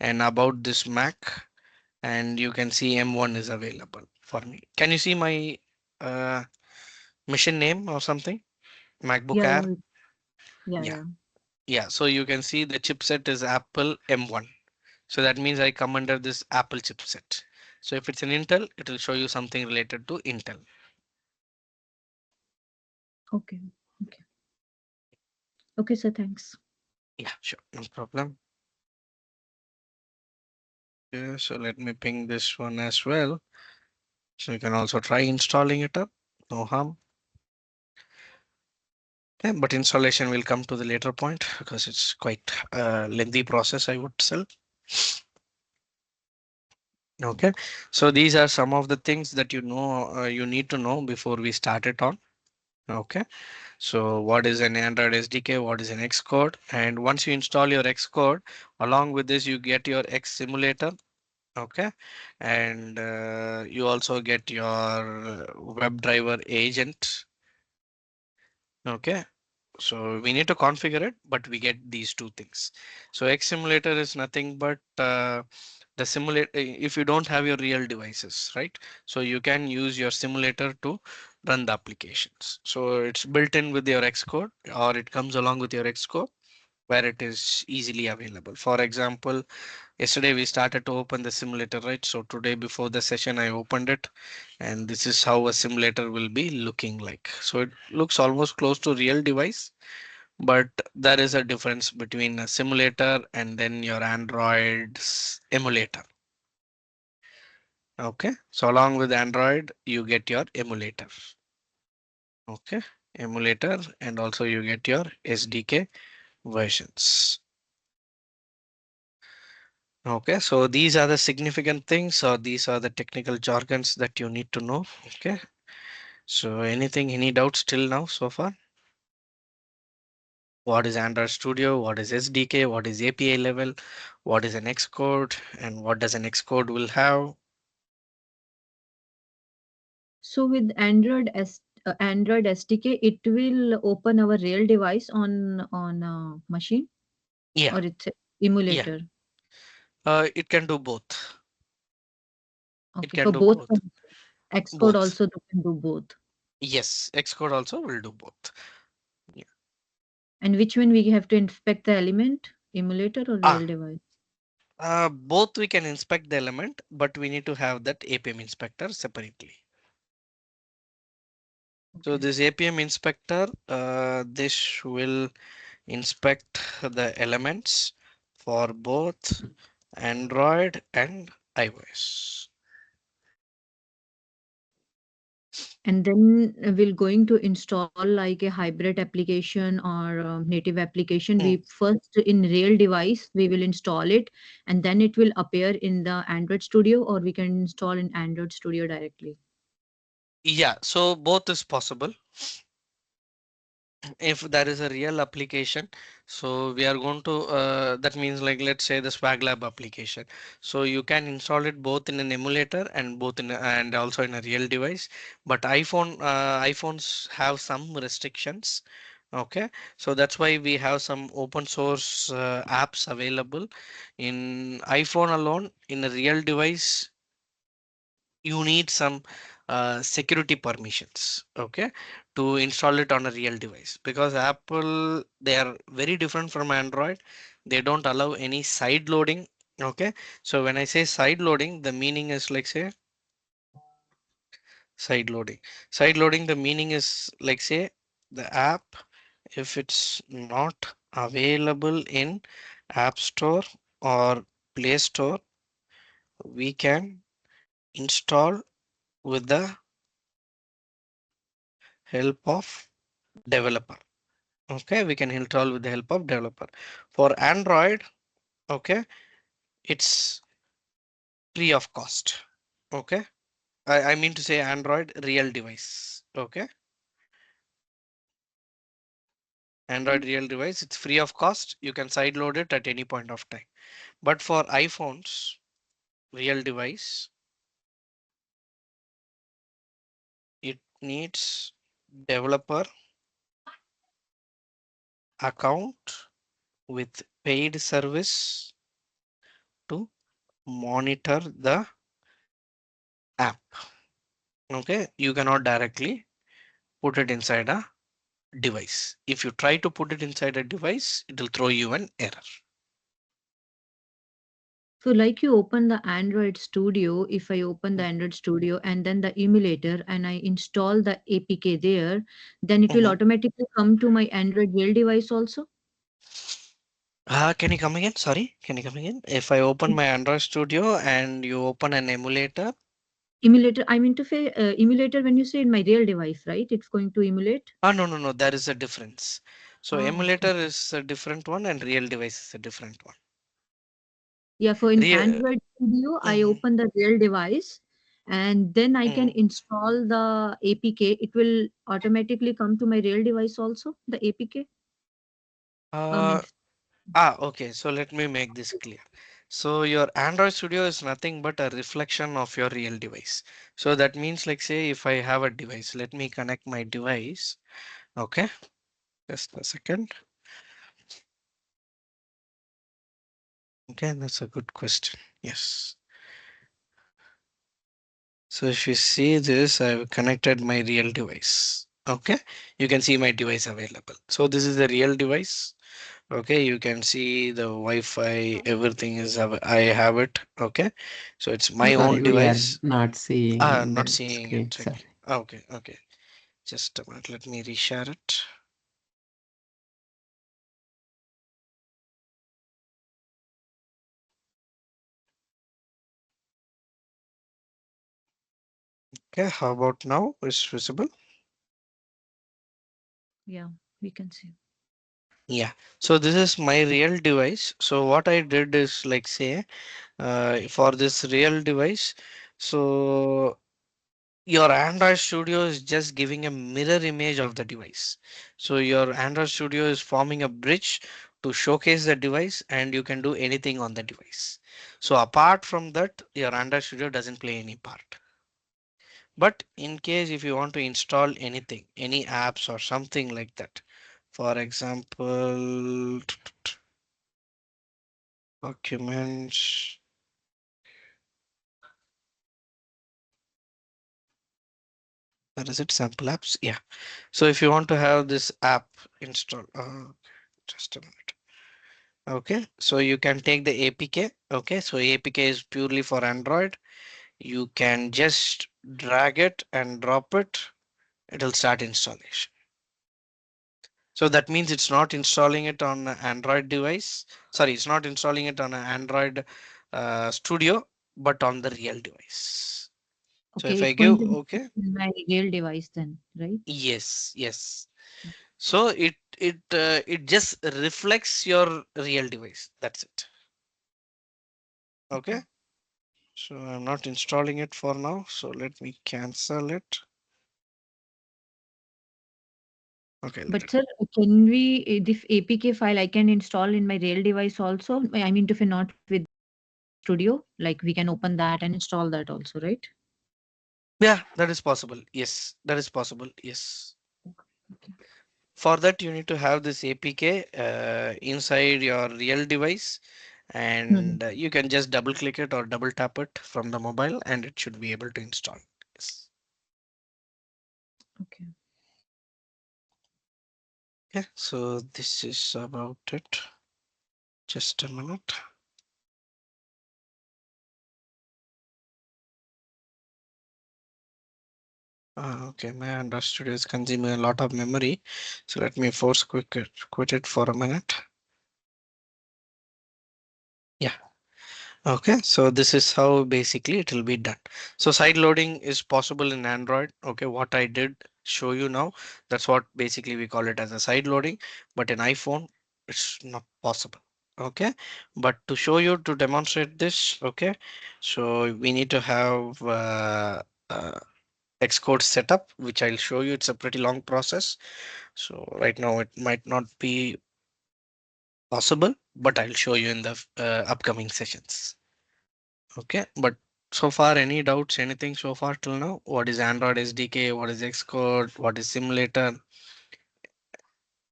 and about this Mac, and you can see M1 is available for me. Can you see my uh, machine name or something? MacBook Yeah. Air. Yeah. Yeah. Yeah. Yeah. Yeah, so you can see the chipset is Apple M1. So that means I come under this Apple chipset. So if it's an Intel, it will show you something related to Intel. Okay. Okay. Okay, sir. Thanks. Yeah, sure, no problem. Yeah, so let me ping this one as well. So you can also try installing it up. No harm. Yeah, but installation will come to the later point because it's quite a lengthy process, I would say. Okay, so these are some of the things that you need to know before we start it on. Okay. So what is an Android SDK? What is an Xcode? And once you install your Xcode, along with this, you get your X simulator. Okay. And you also get your WebDriver agent. Okay. So we need to configure it, but we get these two things. So X simulator is nothing but the simulate if you don't have your real devices, right? So you can use your simulator to run the applications. So it's built in with your Xcode or it comes along with your Xcode. where it is easily available. For example, yesterday we started to open the simulator, right? So today before the session, I opened it, and this is how a simulator will be looking like. So it looks almost close to real device, but there is a difference between a simulator and then your Android's emulator. Okay, so along with Android, you get your emulator. Okay, emulator, and also you get your SDK versions. Okay, so these are the significant things, or these are the technical jargons that you need to know. Okay, so anything, any doubts till now so far? What is Android Studio? What is SDK? What is API level? What is an Xcode? And what does an Xcode will have? So with Android SDK, it will open our real device on a machine, Yeah, or it's a yeah. emulator. It can do both. It Okay, can for do both both. Xcode Both. also can do both. Yes, Xcode also will do both. Yeah. And which one we have to inspect the element, emulator or real Ah, device? both we can inspect the element, but we need to have that APM inspector separately. So Okay. this APM inspector, this will inspect the elements for both Android and iOS. And then we're going to install like a hybrid application or a native application. Mm. We first in real device we will install it, and then it will appear in the Android Studio, or we can install in Android Studio directly. Yeah, so both is possible. If there is a real application, so we are going to that means, like, let's say the swag lab application, so you can install it both in an emulator and both in and also in a real device. But iPhones have some restrictions. Okay, so that's why we have some open source apps available in iPhone alone. In a real device, you need some security permissions, okay, to install it on a real device, because Apple, they are very different from Android. They don't allow any side loading. Okay, so when I say side loading, the meaning is, like, say, side loading, the meaning is, like, say, the app, if it's not available in App Store or Play Store, we can install with the help of developer. Okay, we can install with the help of developer. For Android, okay, it's free of cost. Okay, I mean to say Android real device. Okay, Android real device, it's free of cost. You can sideload it at any point of time. But for iPhones real device, it needs developer account with paid service to monitor the app. Okay, you cannot directly put it inside a device. If you try to put it inside a device, it will throw you an error. So like you open the Android Studio, if I open the Android Studio and then the emulator and I install the APK there, then it will Mhm. automatically come to my Android real device also. Can you come again? Sorry, can you come again? If I open my Android Studio and you open an emulator, Emulator, I mean to say emulator when you say in my real device, right? It's going to emulate. no, no, no, there is a difference. So Ah, okay. emulator is a different one and real device is a different one. Yeah, for in Real, Android Studio, I mhm, open the real device and then I can mhm. install the APK. It will automatically come to my real device also, the APK. Uh, Means okay, so let me make this clear. So your Android Studio is nothing but a reflection of your real device. So that means, like, say, if I have a device, let me connect my device. Okay, just a second. Okay, that's a good question. Yes. So if you see this, I've connected my real device. Okay, you can see my device available. So this is the real device. Okay, you can see the Wi-Fi, everything is I have it. Okay, so it's my Sorry, own we are device. not seeing Not the seeing it. screen. Okay, Sorry. okay, okay. Just a minute. Let me reshare it. Okay, how about now? Is visible? Yeah, we can see. Yeah. So this is my real device. So what I did is like say, for this real device, so your Android Studio is just giving a mirror image of the device. So your Android Studio is forming a bridge to showcase the device and you can do anything on the device. So apart from that, your Android Studio doesn't play any part. But in case if you want to install anything, any apps or something like that, for example, documents, where is it? Sample apps. Yeah. So if you want to have this app installed, just a minute. Okay, so you can take the APK. Okay, so APK is purely for Android. You can just drag it and drop it. It'll start installation. So that means it's not installing it on an Android device. Sorry, it's not installing it on an Android Studio, but on the real device. So if Okay, I it's give going to be okay, in my real device then, right? yes, yes. So it just reflects your real device. That's it. Okay. Okay. So I'm not installing it for now. So let me cancel it. Okay. But sir, can we, this APK file I can install in my real device also? I mean, if not with Studio, like we can open that and install that also, right? Yeah, that is possible. Yes, that is possible. Yes. Okay. For that, you need to have this APK inside your real device, Hmm. and you can just double click it or double tap it from the mobile, and it should be able to install. Yes. Okay. Yeah. So this is about it. Just a minute. Okay, my Android Studio is consuming a lot of memory. So let me force quit it for a minute. Yeah. Okay, so this is how basically it will be done. So side loading is possible in Android. Okay, what I did show you now, that's what basically we call it as a side loading, but in iPhone, it's not possible. Okay, but to show you to demonstrate this, okay, so we need to have Xcode setup, which I'll show you. It's a pretty long process. So right now it might not be possible, but I'll show you in the upcoming sessions. Okay, but so far, any doubts, anything so far till now? What is Android SDK? What is Xcode? What is simulator?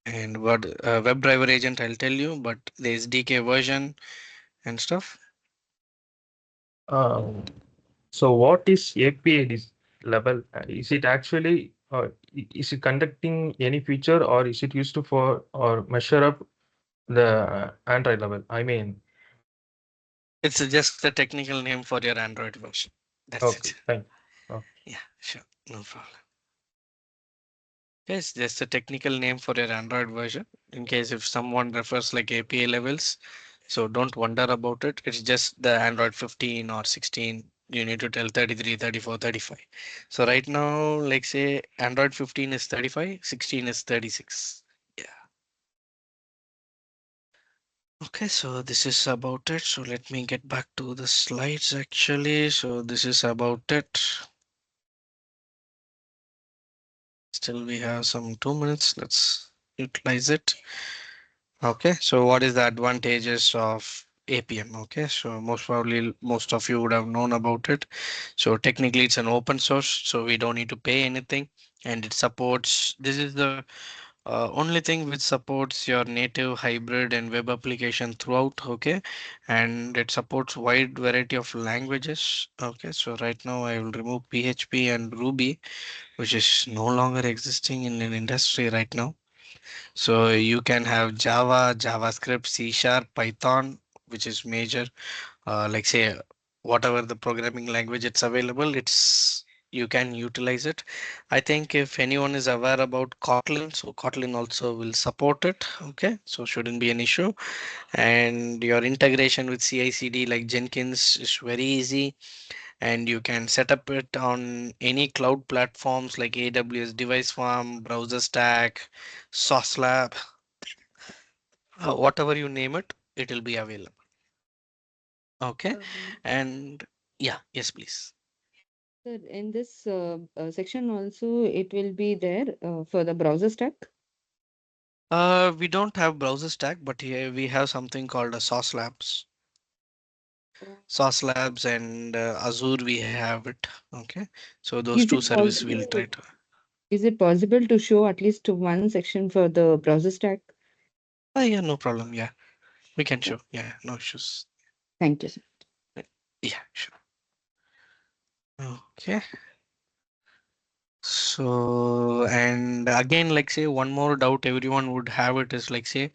And what WebDriver agent? I'll tell you, but the SDK version and stuff. Um, so what is API level? Is it actually is it conducting any feature, or is it used to for or measure up the Android level? I mean, It's just the technical name for your Android version. That's okay, it. fine. Oh, Yeah, sure, no problem. Yes, just a technical name for your Android version. In case if someone refers like API levels, so don't wonder about it. It's just the Android 15 or 16. You need to tell 33, 34, 35. So right now, like say Android 15 is 35, 16 is 36. Yeah. Okay, so this is about it. So let me get back to the slides actually. So this is about it. Still we have some 2 minutes. Let's utilize it. Okay, so what is the advantages of Appium? Okay, so most probably most of you would have known about it. So technically it's an open source, so we don't need to pay anything and it supports, this is the Only thing which supports your native, hybrid, and web application throughout. Okay, and it supports wide variety of languages. Okay, so right now I will remove PHP and Ruby, which is no longer existing in an industry right now. So you can have Java, JavaScript, C Sharp, Python, which is major. Like say whatever the programming language it's available, it's you can utilize it. I think if anyone is aware about Kotlin, so Kotlin also will support it. Okay, so shouldn't be an issue. And your integration with CI/CD like Jenkins is very easy, and you can set up it on any cloud platforms like AWS Device Farm, Browser Stack, Sauce Lab, whatever you name it, it will be available. Okay, Um, and yeah, yes, please. Sir, in this section also, it will be there for the browser stack. We don't have browser stack, but here we have something called a Sauce Labs. Oh. Sauce Labs and Azure, we have it. Okay, so those Is two it services will try possible? to. Is it possible to show at least one section for the browser stack? Yeah, no problem. Yeah, we can Yeah. show. Yeah, no issues. Thank you, sir. Yeah, sure. Okay. So, and again, like say one more doubt everyone would have it is like say,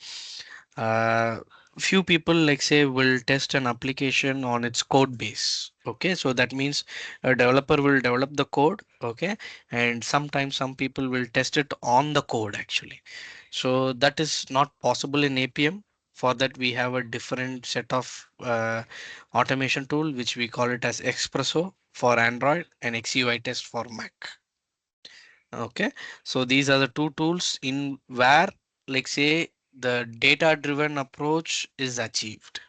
uh, few people like say will test an application on its code base. Okay, so that means a developer will develop the code. Okay, and sometimes some people will test it on the code actually. So that is not possible in APM. For that, we have a different set of automation tool which we call it as Expresso for Android and XUI test for Mac. Okay, so these are the two tools in where, like say, the data driven approach is achieved.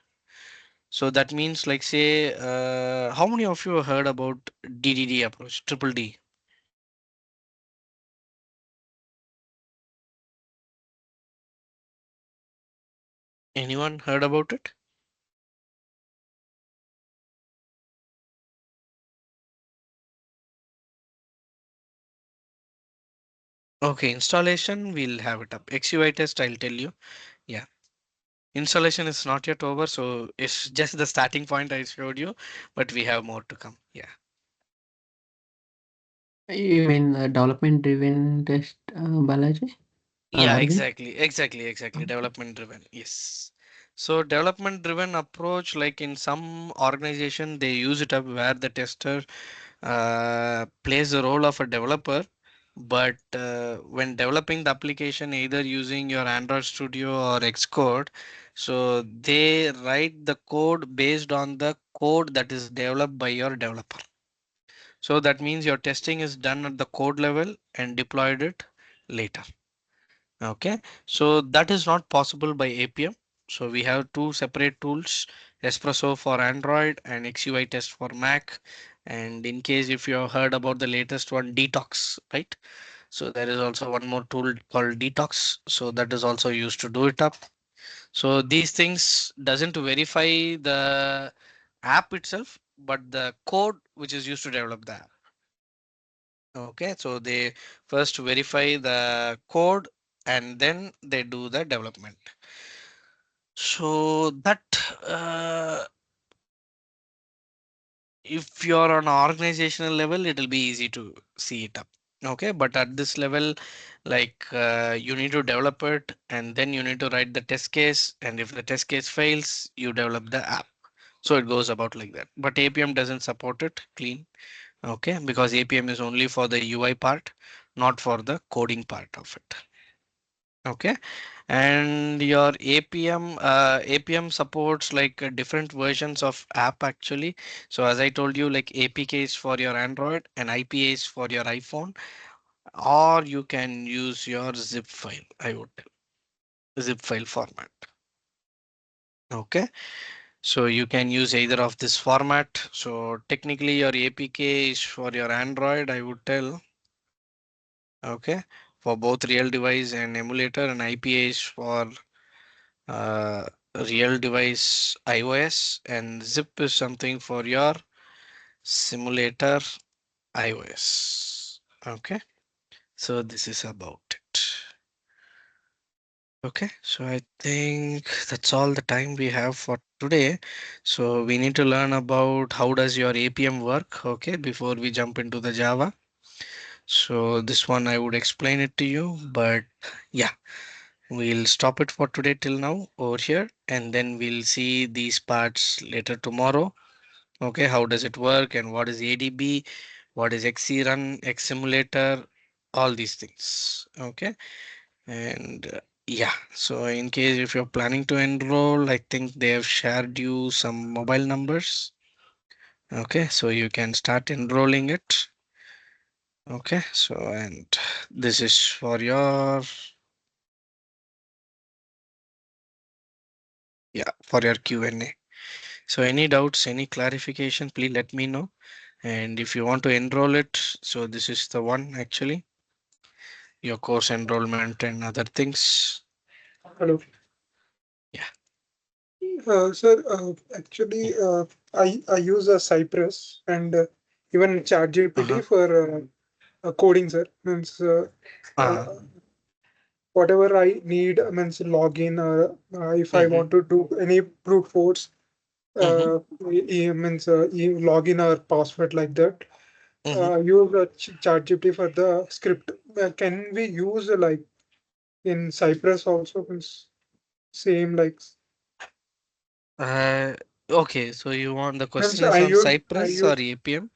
So that means, like say, how many of you heard about DDD approach, triple D? Anyone heard about it? Okay, installation, we'll have it up. XUI test, I'll tell you. Yeah, installation is not yet over, so it's just the starting point I showed you, but we have more to come. Yeah. You mean development driven test, Balaji or Yeah, Arvind? exactly. Development driven. Yes. So development driven approach, like in some organization, they use it up where the tester plays the role of a developer. But when developing the application, either using your Android Studio or Xcode, so they write the code based on the code that is developed by your developer. So that means your testing is done at the code level and deployed it later. Okay, so that is not possible by Appium. So we have two separate tools, Espresso for Android and XUI test for Mac. And in case if you have heard about the latest one, Detox, right? So there is also one more tool called Detox. So that is also used to do it up. So these things doesn't verify the app itself, but the code which is used to develop the app. Okay, so they first verify the code and then they do the development. So that uh, if you're on an organizational level, it'll be easy to see it up. Okay, but at this level, like you need to develop it and then you need to write the test case. And if the test case fails, you develop the app. So it goes about like that. But APM doesn't support it clean. Okay, because APM is only for the UI part, not for the coding part of it. Okay, and your APM supports like different versions of app actually. So as I told you, like APK is for your Android and IPA is for your iPhone, or you can use your zip file, I would tell, zip file format. Okay, so you can use either of this format. So technically your APK is for your Android, I would tell. Okay, for both real device and emulator, and IPA is for uh, real device iOS, and zip is something for your simulator iOS. Okay, so this is about it. Okay, so I think that's all the time we have for today. So we need to learn about how does your APM work, okay, before we jump into the Java. So this one I would explain it to you, but yeah, we'll stop it for today till now over here, and then we'll see these parts later tomorrow. Okay, how does it work and what is ADB, what is XC run, X simulator, all these things. Okay, and yeah, so in case if you're planning to enroll, I think they have shared you some mobile numbers. Okay, so you can start enrolling it. Okay, so and this is for your, yeah, for your Q&A. So any doubts, any clarification, please let me know. And if you want to enroll it, so this is the one actually, your course enrollment and other things. Hello. Yeah. Sir, actually, I use a Cypress and even ChatGPT Uh-huh. for coding, sir. Means Uh-huh. whatever I need, means login or if I Mm-hmm. want to do any brute force, Mm-hmm. means login or password like that. Mm-hmm. Use ChatGPT for the script. Can we use like in Cypress also? Means same like Uh, okay, so you want the means question is on I Cypress or use APM?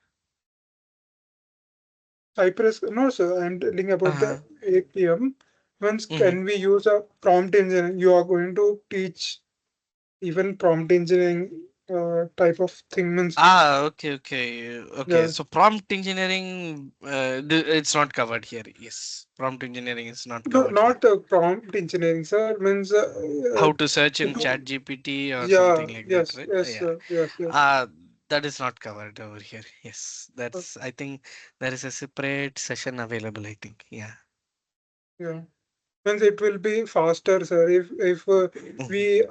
Cypress. No, sir. I'm telling about Uh-huh. the APM. Means Mm-hmm. can we use a prompt engineering? You are going to teach even prompt engineering type of thing. Means Ah, okay, okay, okay. yeah, So prompt engineering, it's not covered here. Yes, prompt engineering is not no, covered here. not prompt engineering, sir. Means How to search in to, Chat GPT or yeah, something like that, yes, right? yes, Yeah. sir, yes, yes. That is not covered over here. Yes, Uh, that's, I think there is a separate session available, I think. Yeah. yeah. Means it will be faster, sir. If Mm-hmm. we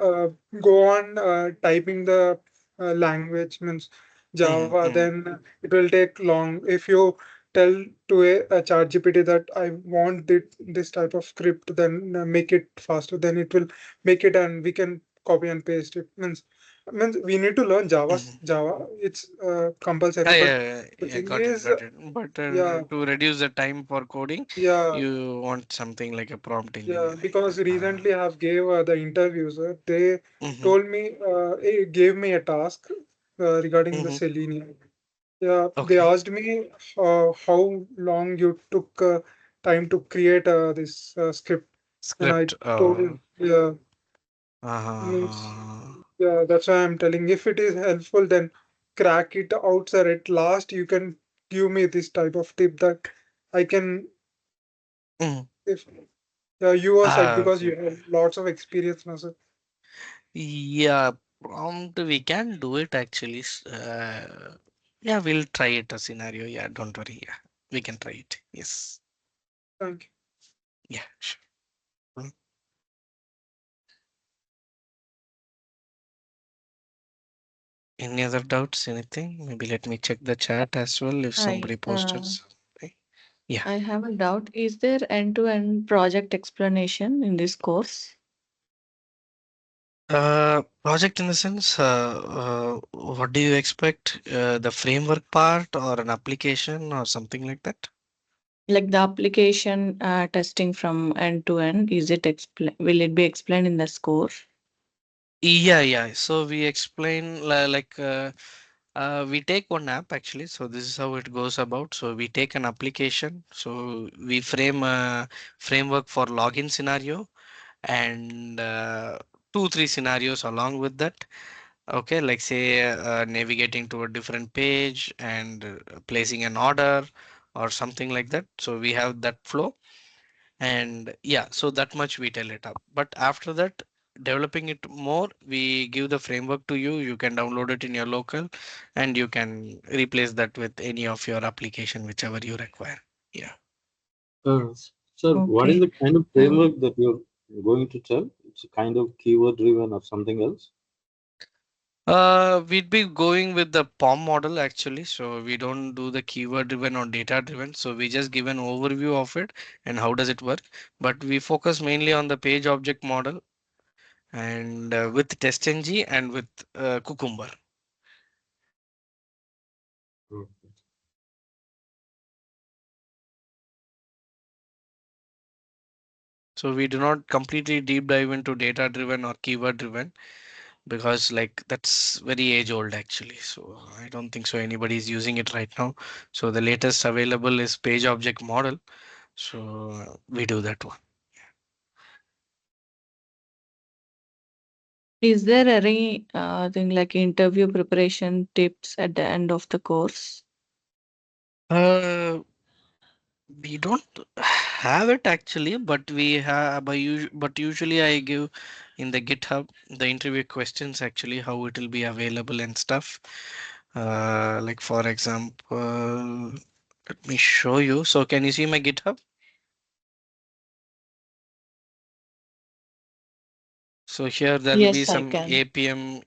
go on typing the language means Mm-hmm. Java, Mm-hmm. then it will take long. If you tell to a ChatGPT that I want this type of script, then make it faster. Then it will make it, and we can copy and paste it. Means we need to learn Java. Mm-hmm. Java, it's compulsory. Yeah, But yeah, yeah, the yeah, thing got it, is, got it. But yeah, to reduce the time for coding, yeah. you want something like a prompt Yeah, engineering. because recently I have gave the interviews. They Mm-hmm. told me, gave me a task regarding the Mm-hmm. Selenium. Yeah, they Okay. asked me how long you took time to create this script, and I Script. told, yeah, means, Uh, yeah, that's why I'm telling. If it is helpful, then crack it out, sir. At last, you can give me this type of tip that I can, mm, if you are said because okay. you have lots of experience now, sir. Yeah, prompt, we can do it actually. Yeah, we'll try it a scenario. Yeah, don't worry. Yeah, we can try it. Yes. Thank you. Yeah, sure. Mm. Any other doubts? Anything? Maybe let me check the chat as well if Hi, somebody posted something. Yeah. I have a doubt. Is there end-to-end project explanation in this course? Project in the sense, what do you expect? The framework part or an application or something like that? Like the application testing from end to end, is it will it be explained in this course? Yeah, yeah. So we explain we take one app actually. So this is how it goes about. So we take an application. So we frame a framework for login scenario and two, three scenarios along with that. Okay, like say navigating to a different page and placing an order or something like that. So we have that flow and yeah, so that much we tell it up. But after that, developing it more, we give the framework to you. You can download it in your local and you can replace that with any of your application, whichever you require. Yeah. Uh, Sir, what is Okay. the kind of Uh, framework that you're going to tell? It's a kind of keyword driven or something else? We'd be going with the POM model actually. So we don't do the keyword driven or data driven. So we just give an overview of it and how does it work. But we focus mainly on the page object model and with TestNG and with Cucumber. Okay. So we do not completely deep dive into data driven or keyword driven because like that's very age old actually. So I don't think so anybody is using it right now. So the latest available is page object model. So we do that one. Is there any thing like interview preparation tips at the end of the course? Uh, we don't have it actually, but we have but usually I give in the GitHub the interview questions actually how it will be available and stuff. Like for example, let me show you. So can you see my GitHub? So here there will be Yes, I some can.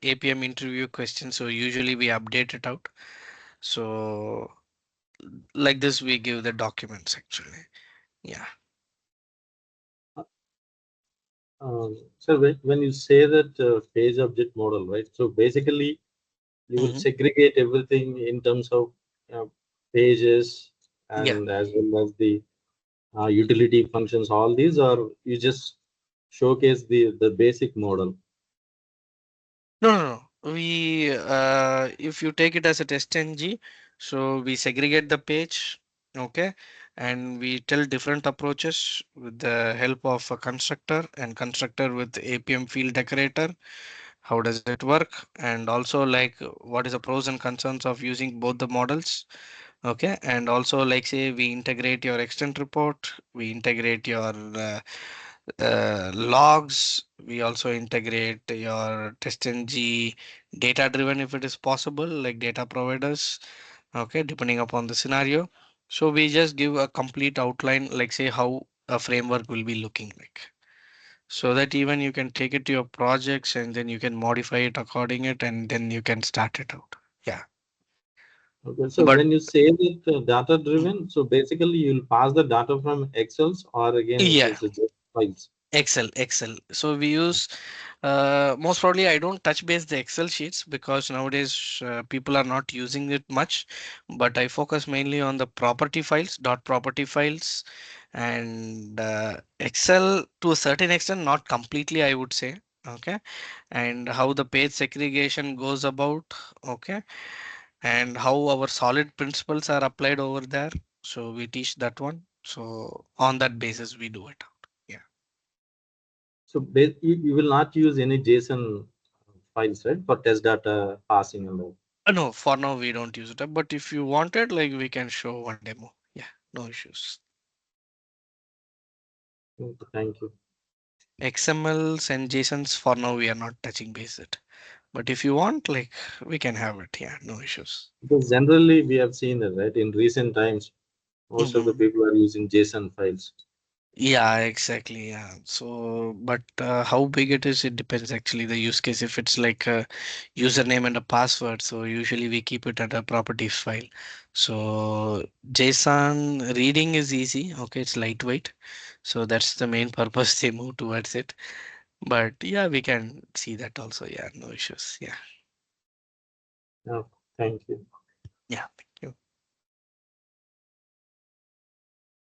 APM interview questions. So usually we update it out. So like this we give the documents actually. Yeah. So when you say that page object model, right? So basically, you will Hmm. segregate everything in terms of uh, pages Yeah. and as well as the utility functions. All these, or you just showcase the basic model. No, no, no. We if you take it as a test ng, so we segregate the page, okay, and we tell different approaches with the help of a constructor and constructor with APM field decorator. How does it work? And also like what is the pros and concerns of using both the models? Okay, and also like say we integrate your extent report, we integrate your logs, we also integrate your testng data driven if it is possible, like data providers, okay, depending upon the scenario. So we just give a complete outline, like say how a framework will be looking like. So that even you can take it to your projects and then you can modify it according it and then you can start it out. Yeah. Okay, so But when you say that data mm, driven, so basically you'll pass the data from Excels or again yeah, it's just files. Excel. So we use most probably I don't touch base the Excel sheets because nowadays people are not using it much. But I focus mainly on the property files, dot property files, and Excel to a certain extent, not completely, I would say. Okay, and how the page segregation goes about. Okay, and how our solid principles are applied over there. So we teach that one. So on that basis, we do it. Yeah. So you will not use any JSON files, right, for test data passing and all. No, for now we don't use it, but if you wanted, like we can show one demo. Yeah, no issues. Okay, thank you. XMLs and JSONs for now we are not touching base it. But if you want, like we can have it. Yeah, no issues. Because generally we have seen that, right, in recent times, most of the Hmm. people are using JSON files. Yeah, exactly. Yeah. So, but how big it is, it depends actually the use case. If it's like a username and a password, so usually we keep it at a properties file. So JSON reading is easy. Okay, it's lightweight. So that's the main purpose they move towards it. But yeah, we can see that also. Yeah, no issues. Yeah. Yeah, thank you. Yeah. Thank you.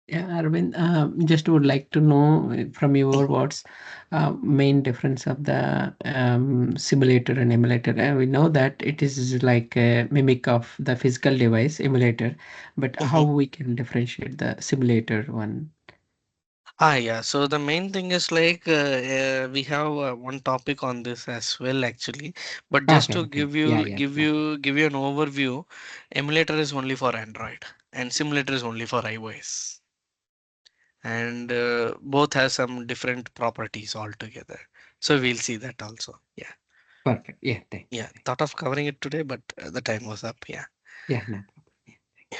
Yeah, Arvind, just would like to know from your Mhm. words, main difference of the simulator and emulator. We know that it is like a mimic of the physical device emulator, but how Mhm. we can differentiate the simulator one? Yeah. So the main thing is like we have one topic on this as well, actually. But just Okay, to okay. give Yeah, you yeah, give yeah. you give you an overview, emulator is only for Android and simulator is only for iOS, and both have some different properties altogether. So we'll see that also. Yeah. Perfect. Yeah, thank you. Yeah. Thank Thought of covering it today, but the time was up. Yeah. you. Yeah, no problem. Yeah.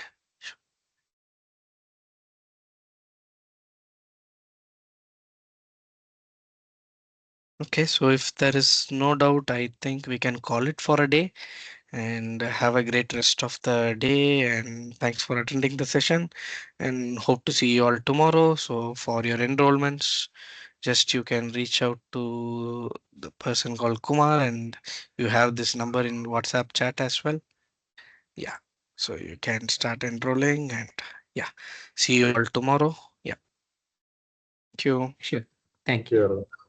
Okay, so if there is no doubt, I think we can call it for a day and have a great rest of the day. And thanks for attending the session and hope to see you all tomorrow. So for your enrollments, just you can reach out to the person called Kumar and you have this number in WhatsApp chat as well. Yeah. So you can start enrolling and yeah, see you all tomorrow. Yeah. Thank you. Sure. Thank you. Sure.